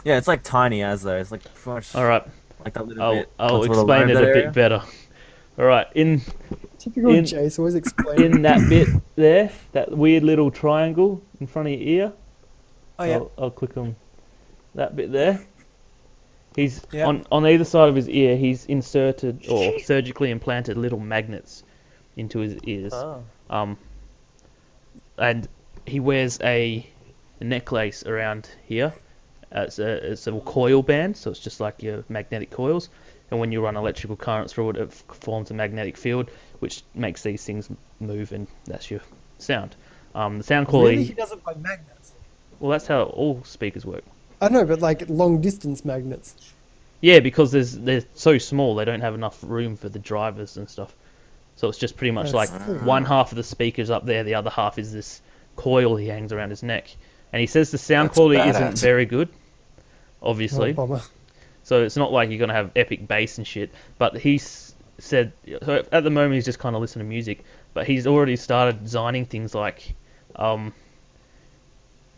Yeah, it's like tiny as though. It's like pretty much All right. like that little bit. I'll onto the explain lobe it that a area. bit better. All right. Typical In- Jace, always explaining. In that bit there, that weird little triangle in front of your ear. Oh yeah. I'll click on that bit there. He's Yeah. on either side of his ear. He's inserted or surgically implanted little magnets into his ears. Oh. And he wears a necklace around here. It's a coil band, so it's just like your magnetic coils. And when you run electrical current through it, it forms a magnetic field, which makes these things move, and that's your sound. The sound quality. Really, he does it by magnets. Well, that's how all speakers work. I know, but like long distance magnets. Yeah, because they're so small, they don't have enough room for the drivers and stuff. So it's just pretty much That's like cool. one half of the speaker's up there, the other half is this coil he hangs around his neck. And he says the sound That's quality badass. isn't very good, obviously. Oh, bummer. So it's not like you're going to have epic bass and shit. But said, so at the moment he's just kind of listening to music, but he's already started designing things like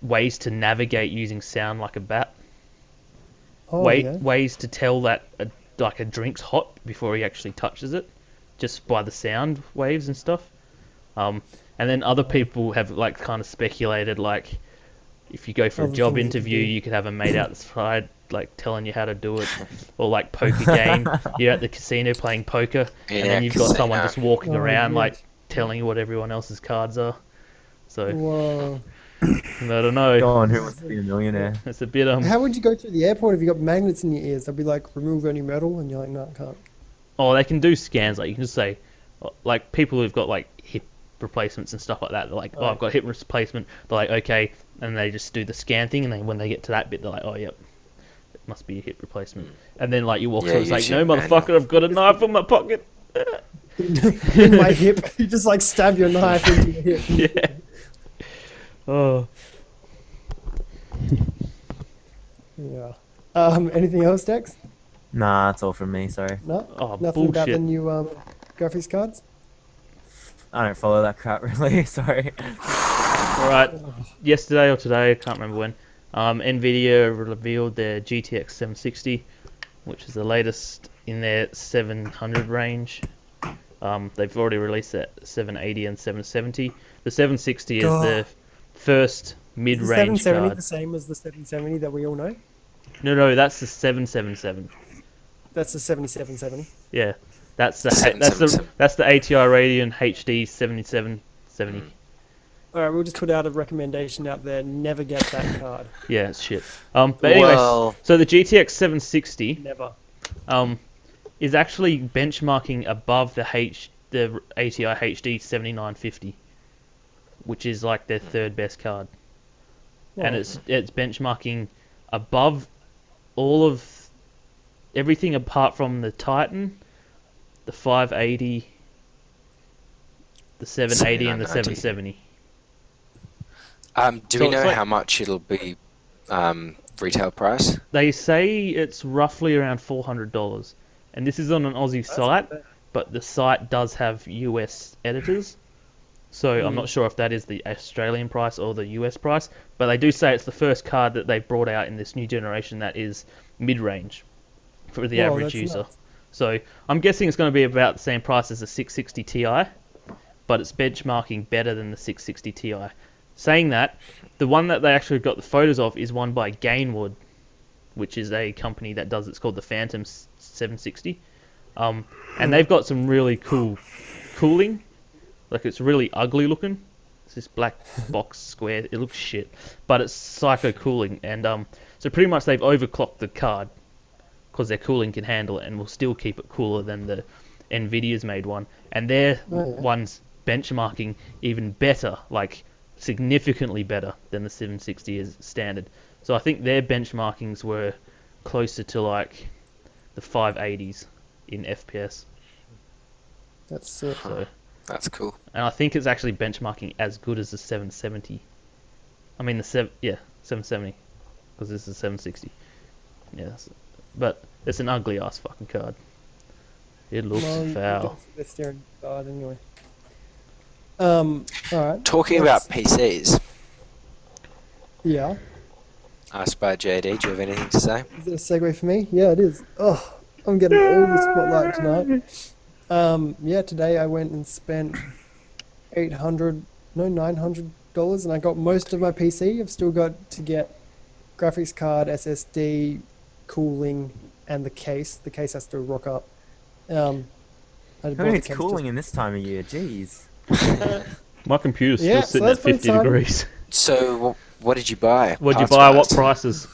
ways to navigate using sound like a bat. Oh, yeah. Ways to tell that a drink's hot before he actually touches it, just by the sound waves and stuff. And then other people have like kind of speculated like if you go for a Other job things you can interview, do. you could have a mate outside like telling you how to do it, or like poker game. You're at the casino playing poker, and Yeah, then you've got someone casino. just walking Oh, around yes. like telling you what everyone else's cards are. So Whoa. I don't know. Go on, who wants to be a millionaire? It's a bit How would you go through the airport if you got magnets in your ears? They'd be like, remove any metal, and you're like, no, I can't. Oh, they can do scans. Like you can just say, like people who've got like hip replacements and stuff like that. They're like, oh, I've got hip replacement. They're like, okay, and they just do the scan thing, and then when they get to that bit, they're like, oh, yep, it must be a hip replacement. And then like you walk through, it's like, no, motherfucker, I've got a knife in my pocket. In my hip, you just like stab your knife into your hip. Yeah. Oh. Yeah. Anything else, Dex? Nah, that's all from me. Sorry, No. Oh, Nothing about the bullshit. new graphics cards. I don't follow that crap really. Sorry. All right. Yesterday or today, I can't remember when. Nvidia revealed their GTX 760, which is the latest in their 700 range. They've already released that 780 and 770. The 760 is the first Is the mid-range 770 card. the same as the 770 that we all know? No, that's the 777. That's the 7770. Yeah, that's the 777. that's the ATI Radeon HD 7770. All right, we'll just put out a recommendation out there. Never get that card. Yeah, it's shit. But anyway, Well, so the GTX 760 Never. is actually benchmarking above the ATI HD 7950, which is like their third best card, and it's benchmarking above all of everything apart from the Titan, the 580, the 780, and the 770. do So we it's know like- how much it'll be retail price? They say it's roughly around $400, and this is on an Aussie site, but the site does have US editors, so I'm not sure if that is the Australian price or the US price, but they do say it's the first card that they've brought out in this new generation that is mid-range for the Whoa, average that's user. nuts. So I'm guessing it's going to be about the same price as the 660 Ti, but it's benchmarking better than the 660 Ti. Saying that, the one that they actually got the photos of is one by Gainwood, which is a company that does, it's called the Phantom 760. And they've got some really cool cooling. Like, it's really ugly looking. It's this black box square. It looks shit. But it's psycho cooling. And so pretty much they've overclocked the card because their cooling can handle it and will still keep it cooler than the Nvidia's made one. And their one's benchmarking even better, like significantly better than the 760 is standard. So I think their benchmarkings were closer to like the 580s in FPS. That's sick. So, That's cool. and I think it's actually benchmarking as good as the 770. I mean the 770, because this is 760. Yes, but it's an ugly ass fucking card. It looks foul. They're staring at the card anyway. All right. Talking about PCs, Yeah. asked by JD, do you have anything to say? Is it a segue for me? Yeah, it is. Oh, I'm getting all the spotlight tonight. Yeah, today I went and spent $900, and I got most of my PC. I've still got to get graphics card, SSD, cooling, and the case. The case has to rock up. I How bought many the it's case cooling in this time of year? Jeez. My computer's still Yeah, so sitting that's at pretty 50 exciting. degrees. So, what did you buy? What'd you Parts buy? What wise? prices?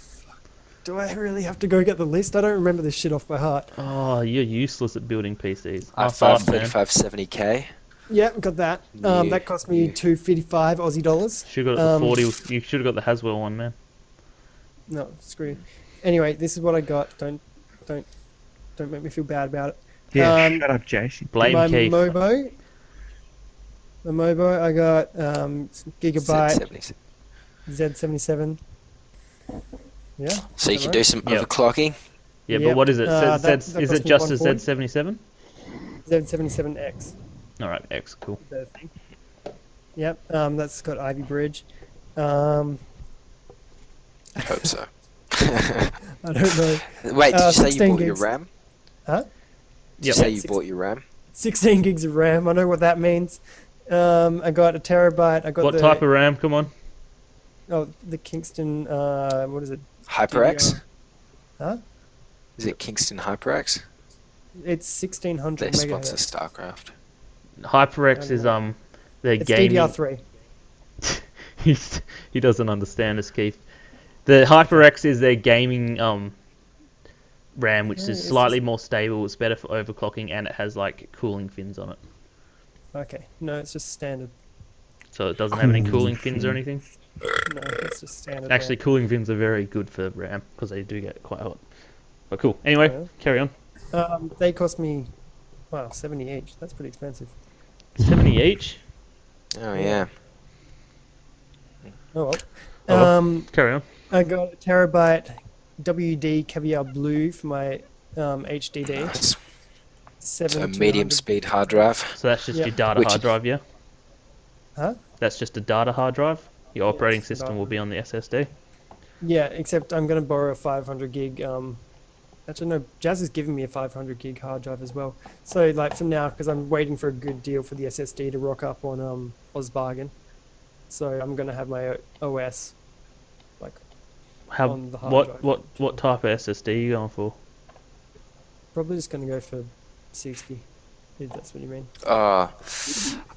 Do I really have to go get the list? I don't remember this shit off by heart. Oh, you're useless at building PCs. I High thought five, man. 3570K. Yep, got that. Yeah, That cost me yeah. $255 Aussie dollars. Should have got the 40. You should have got the Haswell one, man. No, screw you. Anyway, this is what I got. Don't make me feel bad about it. Yeah, shut up, Jason. Blame my Keith. Mobo. The Mobo, I got Gigabyte Z77. Z77. Yeah. So you Is can that do right? some Yep. overclocking. Yeah, Yep. but what is it? That is cost it me just a 140. Z77? Z77X. Alright, X, cool. The thing. Yep. That's got Ivy Bridge. I I hope so. don't know. Wait, did you say you 16 bought your gigs. RAM? Huh? Did you Yep. say you Six- bought your RAM? 16 gigs of RAM. I know what that means. I got a terabyte. I got What type of RAM? Come on. the Kingston. What is it? HyperX? DDR. Huh? Is it Kingston HyperX? It's 1600 They sponsor megahertz. StarCraft. HyperX is their It's gaming. DDR3. He doesn't understand us, Keith. The HyperX is their gaming RAM, which Yeah, is it's slightly just- more stable. It's better for overclocking, and it has like cooling fins on it, Okay. No, it's just standard. so it doesn't have any Cooling cooling fins or fin. anything. No, it's just standard. Actually, cooling fins are very good for RAM because they do get quite hot. But cool. Anyway, Yeah. carry on. They cost me, 70 each. That's pretty expensive. 70 each. Oh, yeah. Oh well. Oh, carry on. I got a terabyte WD Caviar Blue for my HDD. Nice. So 7200. medium speed hard drive. So that's just Yeah. your data Which- hard drive, yeah? Huh? That's just a data hard drive. Your operating it's the system data. will be on the SSD. Yeah, except I'm going to borrow a 500 gig. Actually, no, Jazz is giving me a 500 gig hard drive as well. So, like, for now, because I'm waiting for a good deal for the SSD to rock up on OzBargain. So, I'm going to have my OS, like, How? On the hard drive. What type of SSD are you going for? probably just going to go for 60, if that's what you mean.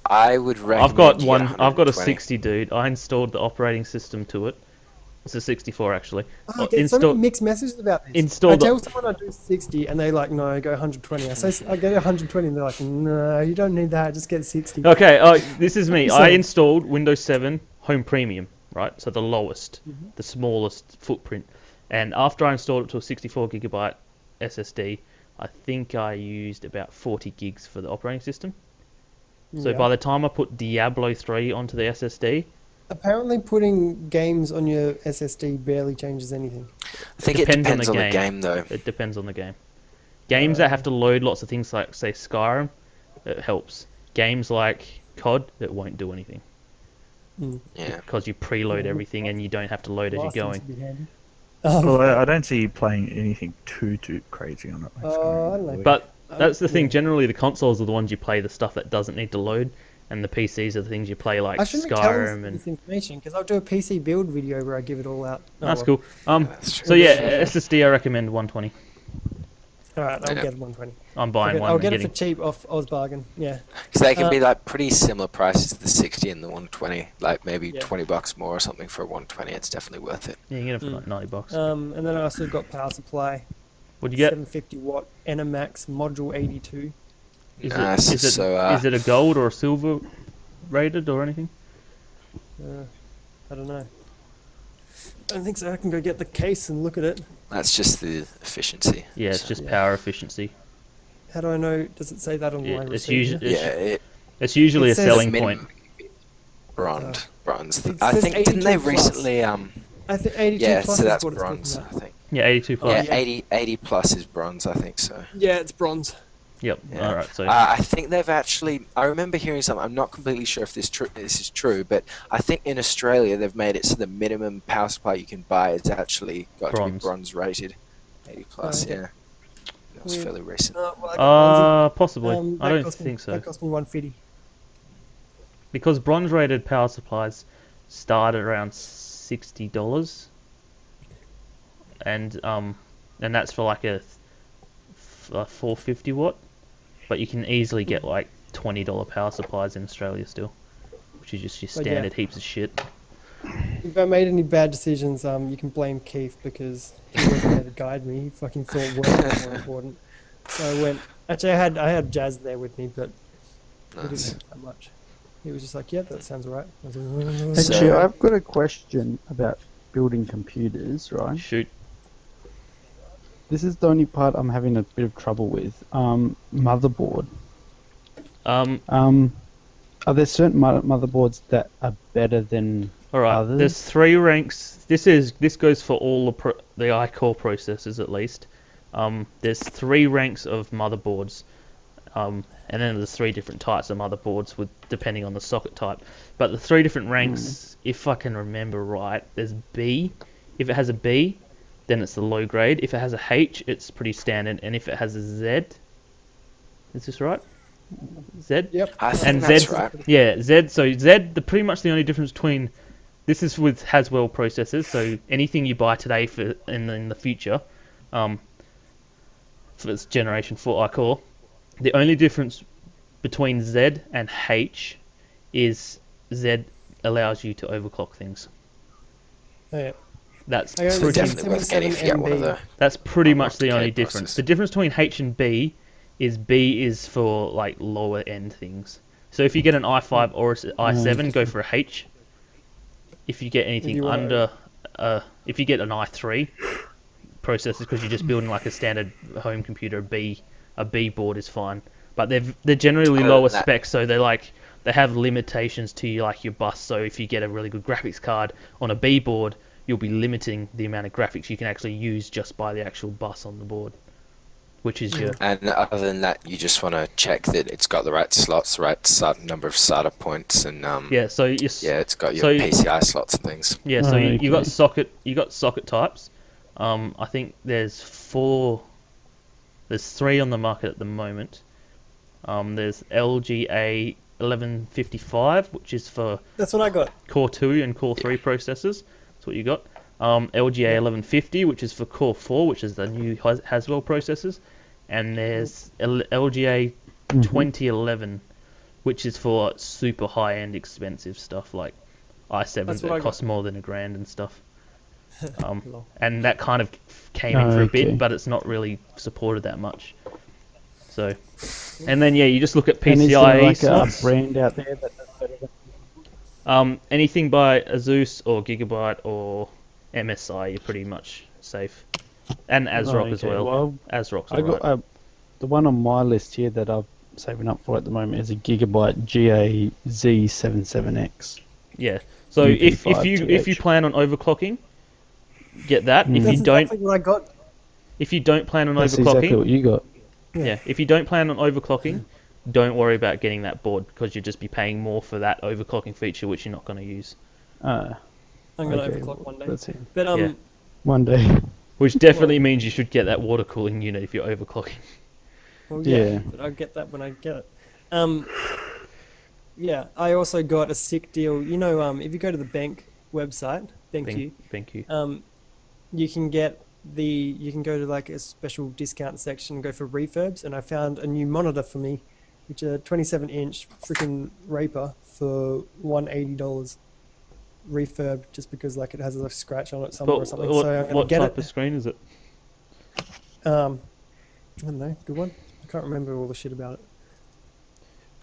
I would recommend. I've got you one. get I've got a 120. 60, dude. I installed the operating system to it. It's a 64 actually. I get so many mixed messages about this. installed I the- tell someone I do 60, and they like, no, go 120. I get 120, and they're like, no, you don't need that. Just get 60. Okay, this is me. I So- installed Windows 7 Home Premium, right? So the lowest, Mm-hmm. the smallest footprint. And after I installed it to a 64 gigabyte SSD, I think I used about 40 gigs for the operating system. So Yeah. by the time I put Diablo 3 onto the SSD, Apparently, putting games on your SSD barely changes anything. I think it Depends on depends the on the game. game, though. it depends on the game. Games that have to load lots of things like, say, Skyrim, it helps. Games like COD, it won't do anything. Yeah. Because you preload everything and you don't have to load as you're Last ones going. would be handy. Well, I don't see you playing anything too crazy on it. I don't know. But that's the thing. Yeah. Generally, the consoles are the ones you play the stuff that doesn't need to load, and the PCs are the things you play like I shouldn't be telling Skyrim us and. this information because I'll do a PC build video where I give it all out. Oh, That's well. cool. That's true. So yeah, SSD I recommend 120. All right, I'll Yeah. get 120. I'm buying one. I'll and get it getting. for cheap off OzBargain. Yeah. Because they can Uh, be like pretty similar prices to the 60 and the 120. Like maybe Yeah. $20 more or something for a 120. It's definitely worth it. Yeah, you can get it for like $90. And then I also got power supply. What'd you get? 750 watt Enemax module 82. Nice. Is it So, is it a gold or a silver rated or anything? I don't know. I don't think so. I can go get the case and look at it. That's just the efficiency. Yeah, it's just Yeah. power efficiency. How do I know? Does it say that on Yeah, my it's receipt? usually Yeah, it's usually It a says selling minimum- point. bronze. It I says think didn't they 82 plus. recently I think 82 yeah, plus so is that's what it's talking bronze, about. I think. Yeah, 82 plus. Yeah, 80 plus is bronze, I think so. Yeah, it's bronze. Yep. Yeah. All right. So I think they've actually. I remember hearing something. I'm not completely sure if this is true, but I think in Australia they've made it so the minimum power supply you can buy is actually got to be Bronze. bronze rated, 80 plus. okay. Yeah, that was Weird. fairly recent. Well, I got possibly. bronzy. I That don't cost me- think so. That cost me 150. Because bronze rated power supplies start at around $60, and that's for like a 450 watt, but you can easily get like $20 power supplies in Australia still, which is just your But yeah. standard heaps of shit. If I made any bad decisions, you can blame Keith because he wasn't there to guide me. He fucking thought work was more important. So I went. Actually, I had Jazz there with me, but he didn't Nice. have that much. He was just like, "Yeah, that sounds alright." I was like, Actually, So- I've got a question about building computers, right? Shoot. This is the only part I'm having a bit of trouble with. Motherboard. Are there certain motherboards that are better than All right. others? There's 3 ranks. This goes for all the i-core processors at least. There's 3 ranks of motherboards. And then there's 3 different types of motherboards with depending on the socket type. But the 3 different ranks, if I can remember right, there's B. If it has a B, then it's the low grade. If it has a H, it's pretty standard. And if it has a Z, is this right? Z. Yep. I think And that's Z, right. yeah, Z. So Z, pretty much the only difference between this is with Haswell processors. So anything you buy today for in the future, for its Generation 4 iCore, the only difference between Z and H is Z allows you to overclock things. Oh, yeah. That's I only pretty. Definitely worth getting if you get one of the. That's pretty much the 100K only difference. processor. The difference between H and B is for like lower end things. So if you get an i5 or an i7, go for a H. If you get anything you want under, if you get an i3 processors because you're just building like a standard home computer, a B board is fine. But they're generally Other lower than that- specs, so they have limitations to like your bus. So if you get a really good graphics card on a B board, you'll be limiting the amount of graphics you can actually use just by the actual bus on the board, which is your And other than that, you just want to check that it's got the right slots, the right number of SATA points, and yeah. So it's got your so- PCI slots and things. yeah. So you got Okay. you got socket types. I think there's three on the market at the moment. There's LGA 1155, which is for That's what I got. Core 2 and Core 3 processors. That's what you got. LGA 1150, which is for Core 4, which is the new Haswell processors. And there's LGA 2011, which is for super high-end expensive stuff like i7s That's what I that got. cost more than $1,000 and stuff. And that kind of came in for a Okay. bit, but it's not really supported that much. So, and then yeah, you just look at And is there PCIe like slots. a brand out there that does better than Anything by Asus or Gigabyte or MSI, you're pretty much safe. And ASRock as okay, well. well, ASRock's I got alright. the one on my list here that I'm saving up for at the moment is a Gigabyte GAZ77X. Yeah. So if UP5 you plan on overclocking, get that. If That's you don't exactly what I got. plan on That's overclocking, exactly what you got. yeah. If you don't plan on overclocking, don't worry about getting that board because you'll just be paying more for that overclocking feature which you're not going to use. I'm gonna Okay, overclock one day. That's it. But Yeah. One day. Which definitely means you should get that water cooling unit if you're overclocking. well, yeah, Yeah. but I'll get that when I get it. Yeah, I also got a sick deal. You know, if you go to the bank website, BankU, Thank you. you can go to like a special discount section and go for refurbs, and I found a new monitor for me, which is a 27-inch freaking Raper for $180 refurb, just because like it has a scratch on it somewhere or something. So I'm gonna what get type it. of screen is it? I don't know, good one. I can't remember all the shit about it.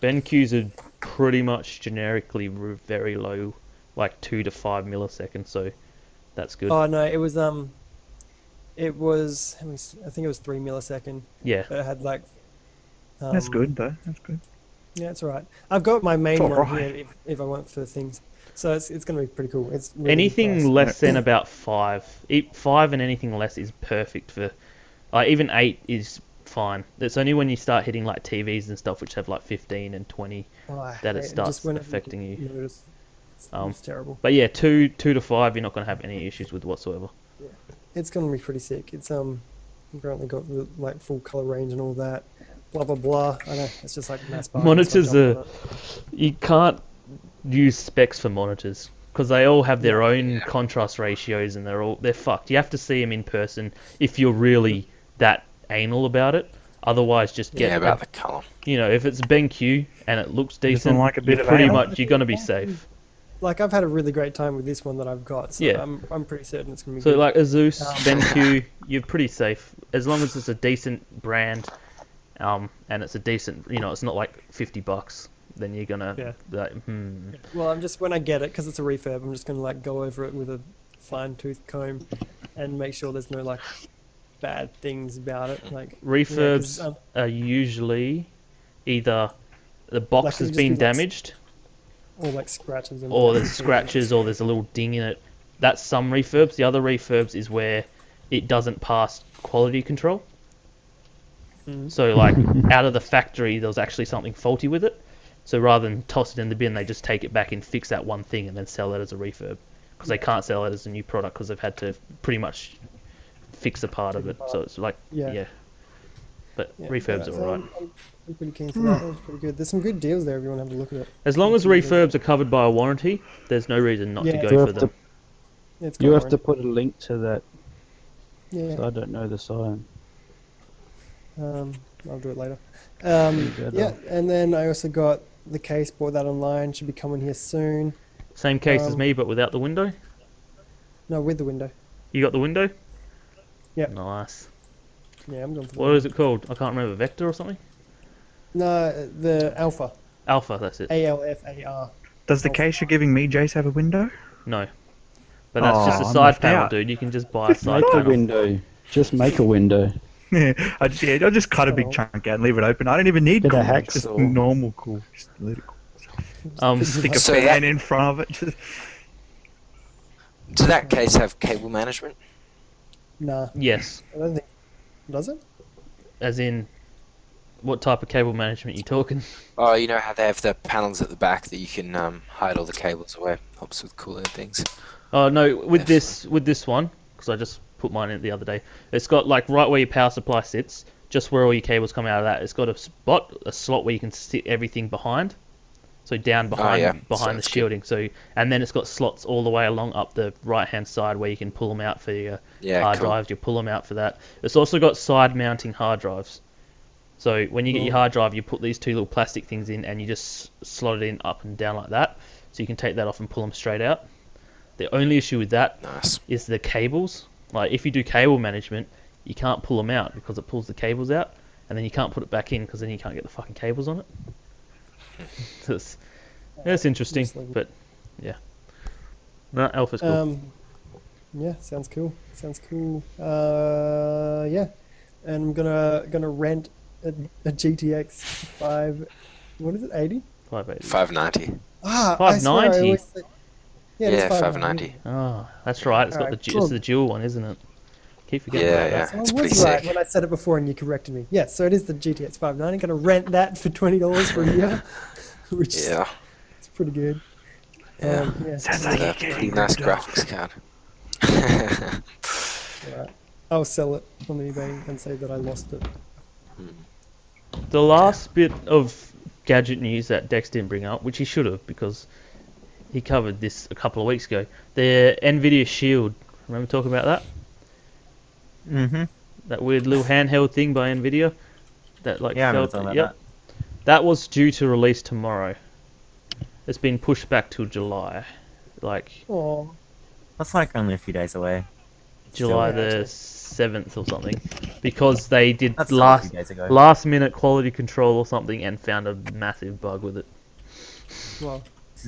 BenQs are pretty much generically very low, like 2 to 5 milliseconds, so that's good. Oh no, it was I think it was 3 millisecond. Yeah. But it had like. That's good though. That's good. Yeah, it's alright. I've got my main It's one alright. here if I want for things. So it's going to be pretty cool. It's really Anything fast. less than about 5. 5 and anything less is perfect for. Even 8 is fine. It's only when you start hitting like TVs and stuff, which have like 15 and 20, Oh, I that it hate starts just whenever affecting you. notice. It's terrible. But yeah, 2 to 5, you're not going to have any issues with whatsoever. It's going to be pretty sick. It's apparently got like full color range and all that. Blah blah blah. I know it's just like mass market. Monitors so I jump are. on it. You can't use specs for monitors because they all have their own contrast ratios and they're fucked. You have to see them in person if you're really that anal about it. Otherwise, just get About the colour. if it's BenQ and it looks decent, like a bit you're of pretty anal? much you're gonna be safe. Like I've had a really great time with this one that I've got. So Yeah. I'm pretty certain it's going to be So good. like Asus, Um, BenQ, you're pretty safe as long as it's a decent brand, and it's a decent. It's not like $50. Then you're gonna Yeah. be like, Well, when I get it, because it's a refurb, I'm just going to like go over it with a fine tooth comb and make sure there's no like bad things about it. Like Refurbs yeah, 'cause, are usually either the box Like, has it'd just been be like damaged, or like scratches and or there's scratches, or there's a little ding in it. That's some refurbs. The other refurbs is where it doesn't pass quality control. Mhm. So like out of the factory, there was actually something faulty with it. So rather than toss it in the bin, they just take it back and fix that one thing and then sell it as a refurb. Because they can't sell it as a new product because they've had to pretty much fix a part of it. So it's like, Yeah. yeah. but Yeah, refurbs so are alright. I'm pretty keen for that. That was pretty good. There's some good deals there if you want to have a look at it. As long as refurbs are covered by a warranty, there's no reason not to Yeah. go You for have them. Yeah, it's You got have to warranty. put a link to that. Yeah. So I don't know the sign. I'll do it later. go Yeah, and then I also got the case, bought that online, should be coming here soon. Same case as Um, me, but without the window. No, with the window. You got the window? Yep. Nice. Yeah, I'm going for the What window. is it called? I can't remember. Vector or something? No, the Alpha. Alpha, that's it. ALFAR. Does the case you're giving me, Jace, have a window? No. But that's just a I'm side left panel, out. dude. You can just buy a side Make a panel. window. Just make a window. Yeah, I just cut a Oh. big chunk out and leave it open. I don't even need Get a cool. Just hacksaw. normal cool. Just let it cool. Stick a So fan that- in front of it. Just... Does that case have cable management? Nah, Yes. I don't think. Does it? As in, what type of cable management you talking? Oh, you know how they have the panels at the back that you can hide all the cables away. Helps with cooling things. Oh no, with Yes. this one, because I just put mine in the other day. It's got like right where your power supply sits, just where all your cables come out of that. It's got a slot where you can sit everything behind. So down behind yeah. behind So the that's good. shielding. So and then it's got slots all the way along up the right hand side where you can pull them out for your Yeah, hard cool. drives. You pull them out for that. It's also got side mounting hard drives. So when you get your Cool. hard drive, you put these two little plastic things in and you just slot it in up and down like that. So you can take that off and pull them straight out. The only issue with that Nice. is the cables. Like if you do cable management, you can't pull them out because it pulls the cables out, and then you can't put it back in because then you can't get the fucking cables on it. So it's interesting, but yeah. No, Alpha's cool. Yeah, sounds cool. Sounds cool. Yeah, and I'm gonna rent a GTX 5. What is it? 80? 580. 590. Ah, 590? I always say, yeah, Yeah, it's 590. Oh, that's right. It's got Alright, the cool. it's the dual one, isn't it? Keep forgetting Yeah, about yeah. that. So I It's was pretty right sick. when I said it before and you corrected me. Yes, so it is the GTX 590. Gonna rent that for $20 for a year, which Yeah. is pretty good. Yeah. Yeah. Sounds With like a you're pretty getting nice ripped off. graphics card. Alright. I'll sell it on eBay and say that I lost it. The last bit of gadget news that Dex didn't bring up, which he should have because he covered this a couple of weeks ago. The Nvidia Shield. Remember talking about that? Mm-hmm. That weird little handheld thing by Nvidia. That like Yeah, I remember felt. talking about Yep. That was due to release tomorrow. It's been pushed back till July. Like Oh, That's like only a few days away. July Still, the 7th or something. Because they did That's still a last few days ago. last minute quality control or something and found a massive bug with it. well,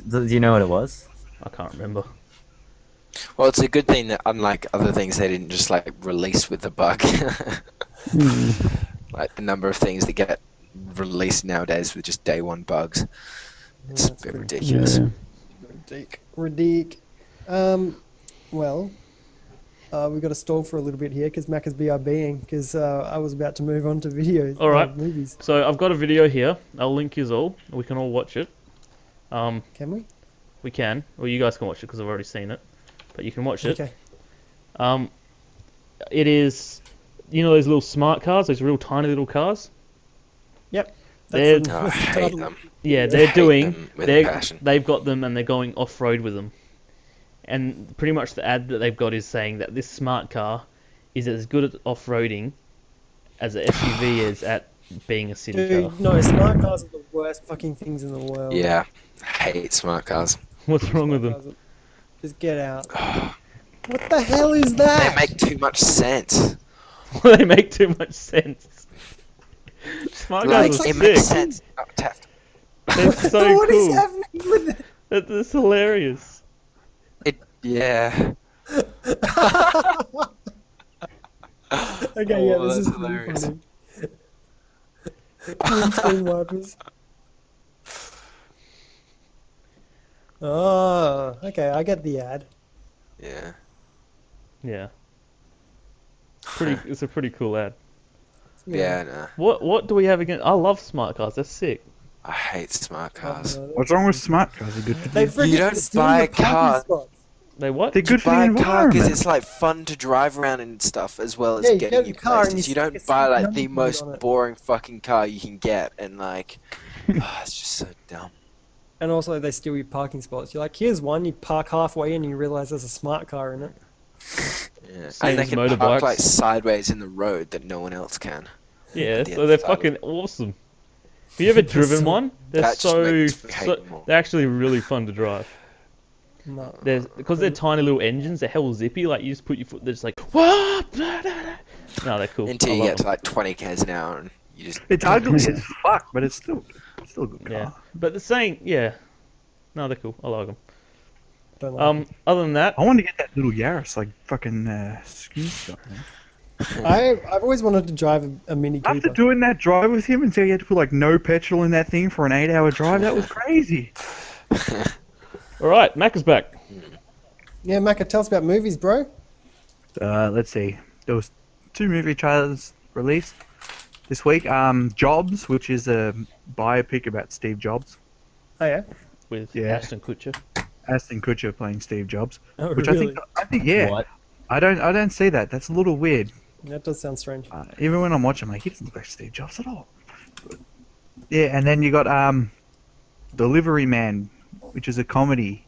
Do you know what it was? I can't remember. Well, it's a good thing that unlike other things, they didn't just like release with the bug. Like the number of things that get released nowadays with just day one bugs. It's a that's bit pretty ridiculous. ridic. Well, we've got to stall for a little bit here because Mac is BRBing because I was about to move on to videos. All right. Movies. So I've got a video here. I'll link you all. We can all watch it. Can we? We can. Well, you guys can watch it because I've already seen it. But you can watch it. Okay. It is, you know, those little smart cars, those real tiny little cars. Yep. They're- the- Oh, I that's the hate title. them. Yeah, I they're hate doing. them with a passion. They've got them and they're going off road with them. And pretty much the ad that they've got is saying that this smart car is as good at off roading as an SUV is at being a city car. Dude, no, smart cars are the worst fucking things in the world. Yeah, I hate smart cars. What's wrong with them? Smart cars are- Just get out. What the hell is that? They make too much sense. They make too much sense. Smart Like, cars are it makes sick. sense. Oh, They're so What is cool. happening with it? It's hilarious. Yeah. Okay, yeah, Oh, this is that's really hilarious. funny. Windscreen wipers. Oh, okay, I get the ad. Yeah. Yeah. It's a pretty cool ad. Yeah, no. What do we have against? I love smart cars. They're sick. I hate smart cars. What's wrong with smart cars? Are good for They you. freaking don't steal buy your parking cars. spots. They what? They're good for the Buy a car because environment. it's like fun to drive around and stuff, as well as Yeah, you getting get you the car and places. you You don't stick a buy like number the plate most on it. boring fucking car you can get, and like, it's just so dumb. And also, they steal your parking spots. You're like, here's one. You park halfway and you realize there's a smart car in it. Yeah. Same And they as can motorbikes. park like sideways in the road that no one else can. Yeah, At the so end they're of the title. fucking awesome. Have you ever driven so- one? They're That just makes me hate so them more. they're actually really fun to drive. No. Because they're tiny little engines. They're hell zippy. Like you just put your foot. They're just like whoa. No, they're cool. Until I you love get to them. like 20 k's an hour, and you just It's ugly as fuck, but it's still a good car. Yeah, but the saying, yeah. No, they're cool. I like them. Don't like Other than that, I want to get that little Yaris, like fucking skin stuff. Man. I've always wanted to drive a Mini After Cooper. doing that drive with him and so you had to put like no petrol in that thing for an 8-hour drive, that was crazy. all right, Mac is back. Yeah, Macca, tell us about movies, bro. Let's see. There was 2 movie trailers released this week. Jobs, which is a biopic about Steve Jobs. Oh yeah. With Yeah. Ashton Kutcher. Aston Kutcher playing Steve Jobs, Oh which really? I think yeah. What? I don't see that. That's a little weird. That does sound strange. Even when I'm watching, I'm like, he doesn't look like Steve Jobs at all. Yeah, and then you got Delivery Man, which is a comedy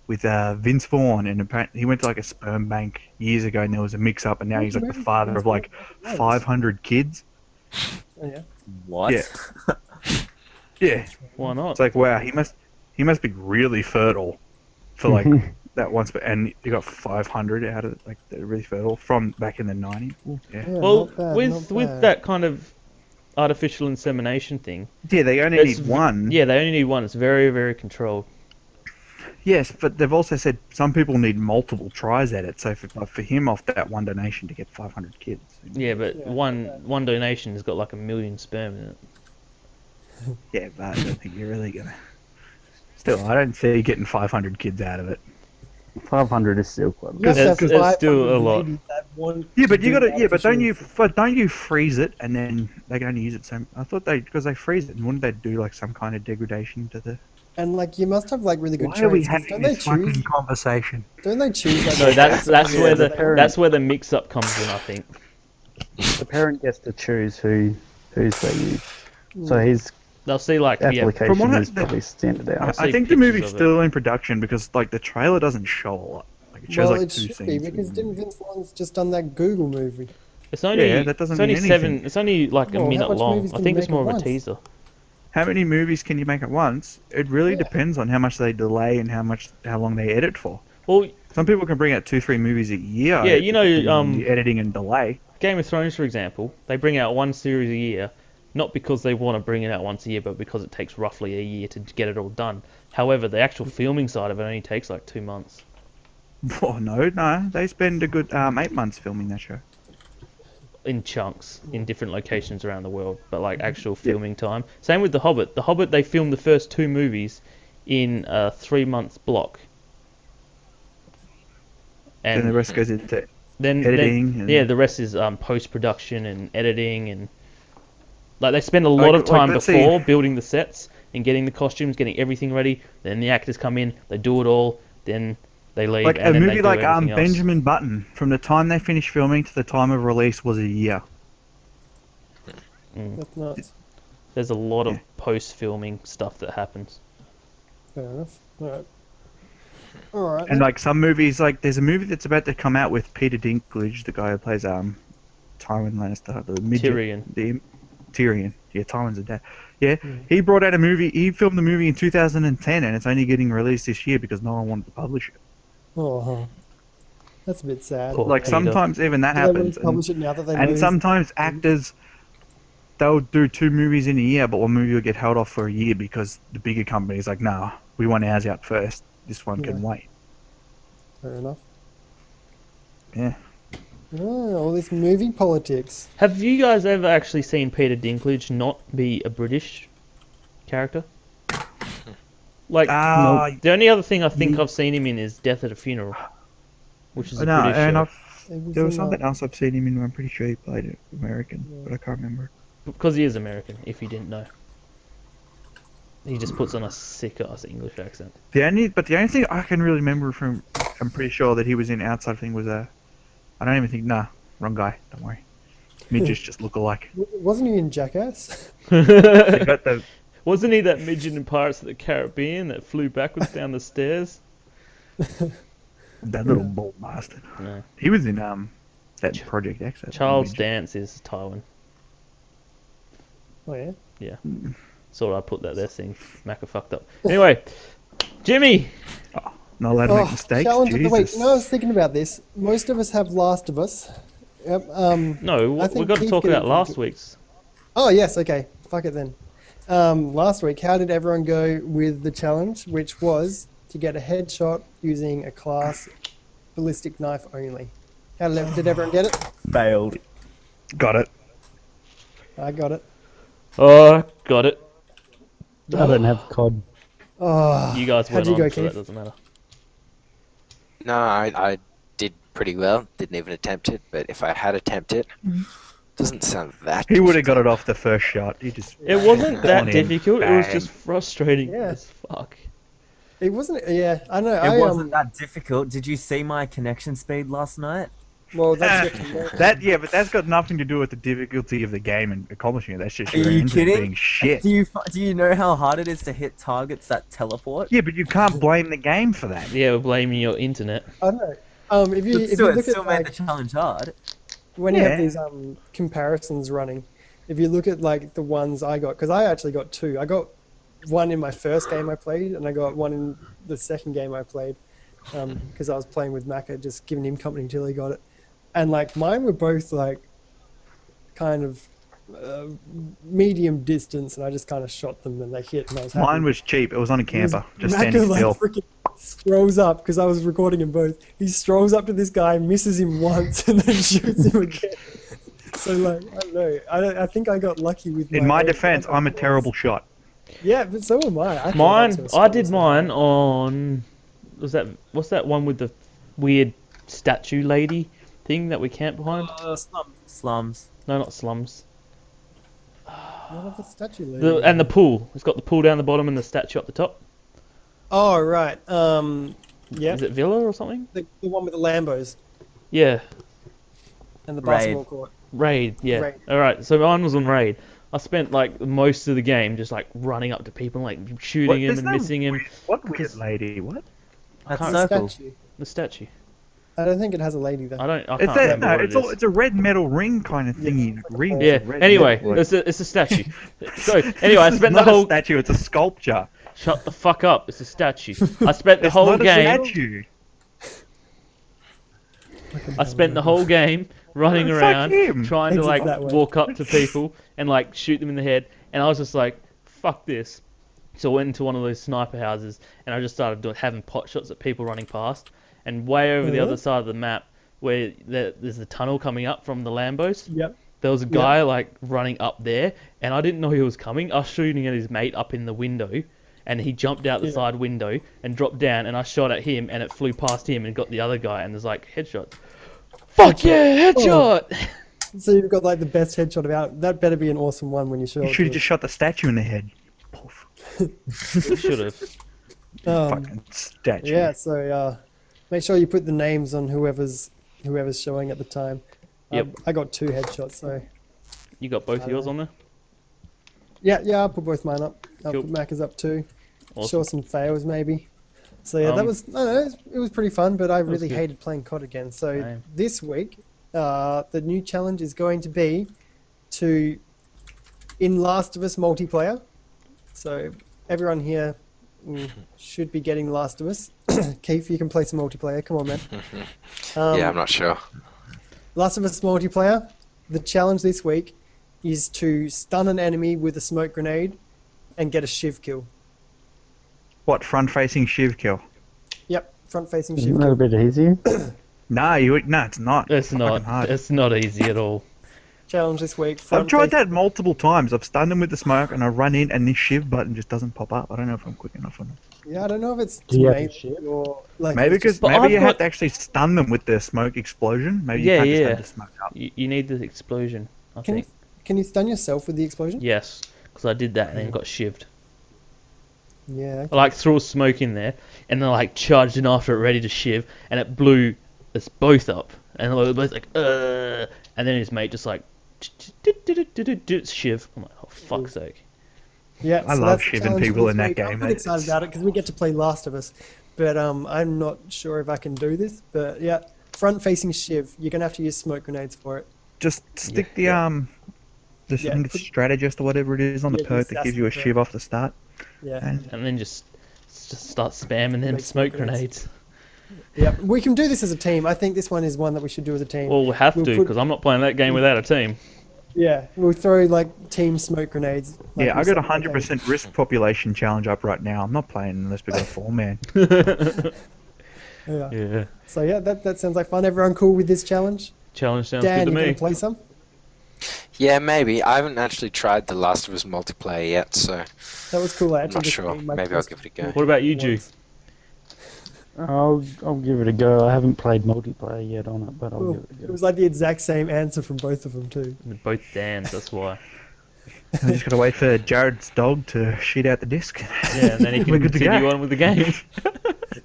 with Vince Vaughn, and apparently he went to like a sperm bank years ago, and there was a mix-up, and now he's like the father of like 500 kids. Oh yeah. What? Yeah. Yeah, Why not? it's like wow, he must be really fertile for like that once, and you got 500 out of it, like they're really fertile from back in the 90s. Yeah. Yeah, Well, not bad, with not with bad. that kind of artificial insemination thing, Yeah, they only it's need one. Yeah, they only need one. It's very, very controlled. Yes, but they've also said some people need multiple tries at it. So for him, off that one donation to get 500 kids. Yeah, but Yeah, one donation has got like 1 million sperm in it. Yeah, but I don't think you're really gonna. Still, I don't see you getting 500 kids out of it. 500 is still quite a You have to It's- have it's still 500 a lot. babies that want Yeah, but to you do gotta. Yeah, but artificial don't you freeze it and then they can only use it so. I thought because they freeze it, and wouldn't they do like some kind of degradation to the? And like you must have like really good Why are we traits. 'cause having Don't they this fucking choose? conversation? Don't they choose? Like, No, the that's parents where that the they- that's where the mix-up comes in. I think. The parent gets to choose who's they use. So his They'll see like yeah, application From what is probably standard I, out. see I think the pictures movie's of it. still in production because like the trailer doesn't show a lot. Like it shows Well, like it 2 should be scenes. because didn't Vince Vaughn's just done that Google movie? it's only Yeah, that doesn't it's only mean 7. anything. It's only like Well, a how minute much long. movies I can think you it's make more at of a once? teaser. How many movies can you make at once? It really Yeah. depends on how much they delay and how long they edit for. Well, Some people can bring out 2-3 movies a year. Yeah, you know, depending on the editing and delay. Game of Thrones, for example, they bring out one series a year, not because they want to bring it out once a year, but because it takes roughly a year to get it all done. However, the actual filming side of it only takes like 2 months. Oh no, they spend a good 8 months filming that show. In chunks in different locations around the world, but like actual filming time. Same with The Hobbit. The Hobbit, they filmed the first 2 movies in a 3-month block. Then the rest goes into then editing and- yeah, the rest is post production and editing, and like they spend a lot of time let's see. before building the sets and getting the costumes, getting everything ready. Then the actors come in, they do it all, then they leave. like and a then they movie do like everything else. Benjamin Button. From the time they finished filming to the time of release was a year. That's nuts. There's a lot of Yeah. post filming stuff that happens. Fair enough. Alright. Alright. And like some movies, like there's a movie that's about to come out with Peter Dinklage, the guy who plays Tywin Lannister, the midget, Tyrion. Yeah, Tywin's a dad. Yeah, he brought out a movie. He filmed the movie in 2010, and it's only getting released this year because no one wanted to publish it. Oh, that's a bit sad. Poor Like Peter. sometimes even that Do they want happens, to publish it now that they know and he's- sometimes actors they'll do 2 movies in a year, but one movie will get held off for a year because the bigger company's like, nah, we want ours out first. This one can Yeah. wait. Fair enough. Yeah. Oh, all this movie politics. Have you guys ever actually seen Peter Dinklage not be a British character? Like, the only other thing I think I've seen him in is Death at a Funeral, which is a no, British and show. there was something else I've seen him in. I'm pretty sure he played it American, but I can't remember. Because he is American, if you didn't know. He just puts on a sick-ass English accent. The only thing I can really remember from I'm pretty sure that he was in Outside Thing was a. I don't even think. Nah, wrong guy. Don't worry. Midgets just look alike. Wasn't he in Jackass? They got the. Wasn't he that midget in Pirates of the Caribbean that flew backwards down the stairs? That little bald bastard. No. He was in that Project X. That Charles midget. Dance is Tywin. Oh yeah. Yeah. Thought I put that there, seeing Macca fucked up. Anyway, Jimmy! Not allowed to make mistakes. Challenge of the week. Jesus. No, I was thinking about this. Most of us have Last of Us. Yep. No, I we think got to Keith talk getting about last week's. Oh yes, okay. Fuck it then. Last week, how did everyone go with the challenge, which was to get a headshot using a class ballistic knife only? How did everyone get it? Failed. Got it. I got it. Oh, got it. I don't have COD. Oh, You guys how'd went you on, go, so that Keith? doesn't matter. No, I did pretty well. Didn't even attempt it, but if I had attempted it, doesn't sound that. He would have got it off the first shot. He just. It wasn't that on in, difficult, it was bang. just frustrating Yeah. as fuck. It wasn't. Yeah, I know. It wasn't that difficult. Did you see my connection speed last night? Well, that's yet to That yeah, but that's got nothing to do with the difficulty of the game and accomplishing it. That's just Are your you engine kidding? being shit. Do you know how hard it is to hit targets that teleport? Yeah, but you can't blame the game for that. Yeah, we're blaming your internet. I don't know. If you But if you still, it look still at made like the challenge hard. when you have Yeah. these comparisons running, if you look at like the ones I got, because I actually got two. I got one in my first game I played, and I got one in the second game I played, because I was playing with Macca, just giving him company until he got it. And like mine were both like kind of medium distance, and I just kind of shot them and they hit, and I was happy. Mine was cheap. It was on a camper, just Macca, standing like, still. freaking strolls up, because I was recording them both. He strolls up to this guy, misses him once, and then shoots him again. So like I don't know. I think I got lucky with. In my aim. defense, I'm a terrible shot. Yeah, but so am I. thought Mine, that's what I did was mine on. What's that one with the weird statue lady thing that we camped behind? Slums. No, not slums. What of the statue lady? And the pool. It's got the pool down the bottom and the statue up the top. Oh right. Yeah. Is it Villa or something? The one with the Lambos Yeah, and the Raid. basketball court. Raid. Yeah. Raid. All right. So mine was on Raid. I spent like most of the game just like running up to people, like shooting him There's and no missing him. weird- What weird because- lady? What? That can't- circle. Statue. The statue. I don't think it has a lady though. I It's can't a, remember no, what it's it all, is. it's a red metal ring kind of thingy. Ring. Yeah. Red Anyway, metal. it's a statue. So anyway, I This is spent the not whole. a statue. It's a sculpture. Shut the fuck up! It's a statue. I spent the It's whole not a game. statue. I spent the whole game running Fuck around him. trying to Exit like that way. walk up to people and like shoot them in the head, and I was just like, "Fuck this!" So I went into one of those sniper houses and I just started having pot shots at people running past, and way over the Yeah. other side of the map where there's the tunnel coming up from the Lambos. Yep. There was a guy like running up there, and I didn't know he was coming. I was shooting at his mate up in the window, and he jumped out the Yeah. side window and dropped down, and I shot at him, and it flew past him and got the other guy, and there's like headshot. Fuck yeah, headshot! So you've got like the best headshot about. That better be an awesome one when you show You it should to have just shot the statue in the head. Poof. Should have. us. Fucking statue. Yeah. So make sure you put the names on whoever's showing at the time. Yep. I got 2 headshots, so You got both yours on there? yeah, I'll put both mine up. I'll Cool. put Macca's up too. Awesome. Show some fails maybe. So yeah, that was I don't know, it was pretty fun, but I was really good. hated playing COD again. So Same. this week, the new challenge is going to be to in Last of Us multiplayer. So everyone here should be getting Last of Us. Keith, you can play some multiplayer. Come on, man. Yeah, I'm not sure. Last of Us multiplayer. The challenge this week is to stun an enemy with a smoke grenade and get a shiv kill. What, front-facing shiv kill? Yep, front-facing shiv Isn't that kill. a bit easier? No, it's not. It's fucking not. hard. It's not easy at all. Challenge this week. I've tried front-facing- that multiple times. I've stunned them with the smoke, and I run in, and this shiv button just doesn't pop up. I don't know if I'm quick enough or not. Yeah, I don't know if it's Do you have a mainly shiv? or like Maybe it's because just- But maybe I've you have got- to actually stun them with the smoke explosion. Maybe Yeah, you can't just yeah. have the smoke up. You need the explosion, I Can you, think. can you stun yourself with the explosion? Yes, because I did that and then got shivved. Yeah. I like threw a smoke in there, and then like charged in after it, ready to shiv, and it blew us both up, and we were both like, and then his mate just like, shiv. I'm like, oh fuck's sake. Yeah, I so love that's the shivving challenge for people this in that week. I'm game. pretty excited about it because we get to play Last of Us, but I'm not sure if I can do this. But yeah, front-facing shiv. You're gonna have to use smoke grenades for it. Just stick the Yeah. I think it's strategist or whatever it is on the Yeah, the perk that gives you a assassin shiv perk. off the start. Yeah. And And then just start spamming them Make smoke smoke grenades. grenades. Yeah, we can do this as a team. I think this one is one that we should do as a team. Well, we'll have We'll to, put- because I'm not playing that game without a team. Yeah, we'll throw like team smoke grenades. Like yeah, we I got said, 100% risk population challenge up right now. I'm not playing unless we got a 4-man. Yeah. Yeah. So yeah, that sounds like fun. Everyone cool with this challenge? Challenge sounds Dan, good you to gonna me. play some? Yeah, maybe. I haven't actually tried The Last of Us multiplayer yet, so That was cool. I I'm actually not just sure. played my Maybe I'll first give it a go. What about you, Ju? once. I'll give it a go. I haven't played multiplayer yet on it, but I'll Cool. give it a It go. was like the exact same answer from both of them too. They're both Dan's, that's why. I just gotta wait for Jared's dog to shit out the disc. Yeah, and then he We're can good to continue go. on with the game.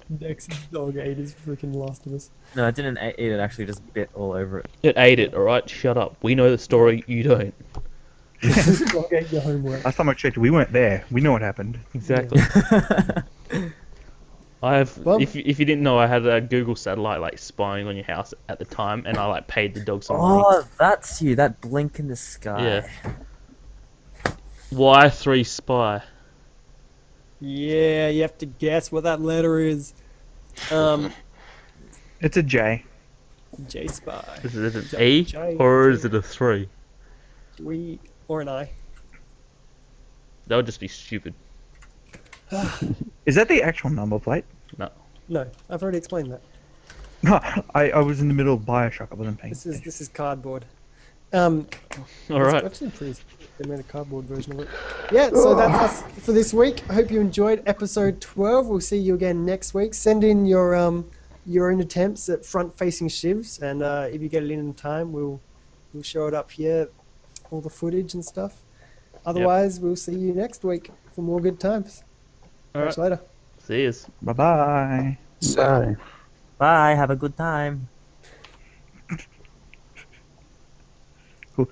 Next dog ate his freaking Last of Us. No, I didn't eat it. Actually, just bit all over it. It ate it, alright? Shut up. We know the story, you don't. Dog ate your homework. Last time I checked, we weren't there. We know what happened. Exactly. Well- if you didn't know, I had a Google satellite like spying on your house at the time, and I like paid the dog some money. Oh, that's you. That blink in the sky. Yeah. Y3 spy. Yeah, you have to guess what that letter is. It's a J. J spy. Is it an E or is it a 3? We or an I. That would just be stupid. Is that the actual number plate? No, I've already explained that. No, I was in the middle of Bioshock. I wasn't paying attention. This is cardboard. All right. It's actually pretty. They made a cardboard version of it. Yeah, so that's us for this week. I hope you enjoyed episode 12. We'll see you again next week. Send in your own attempts at front-facing shivs, and if you get it in time, we'll show it up here, all the footage and stuff. Otherwise, we'll see you next week for more good times. All Catch right. you later. See yous. Bye-bye. So, Bye. Bye. Have a good time. Cool.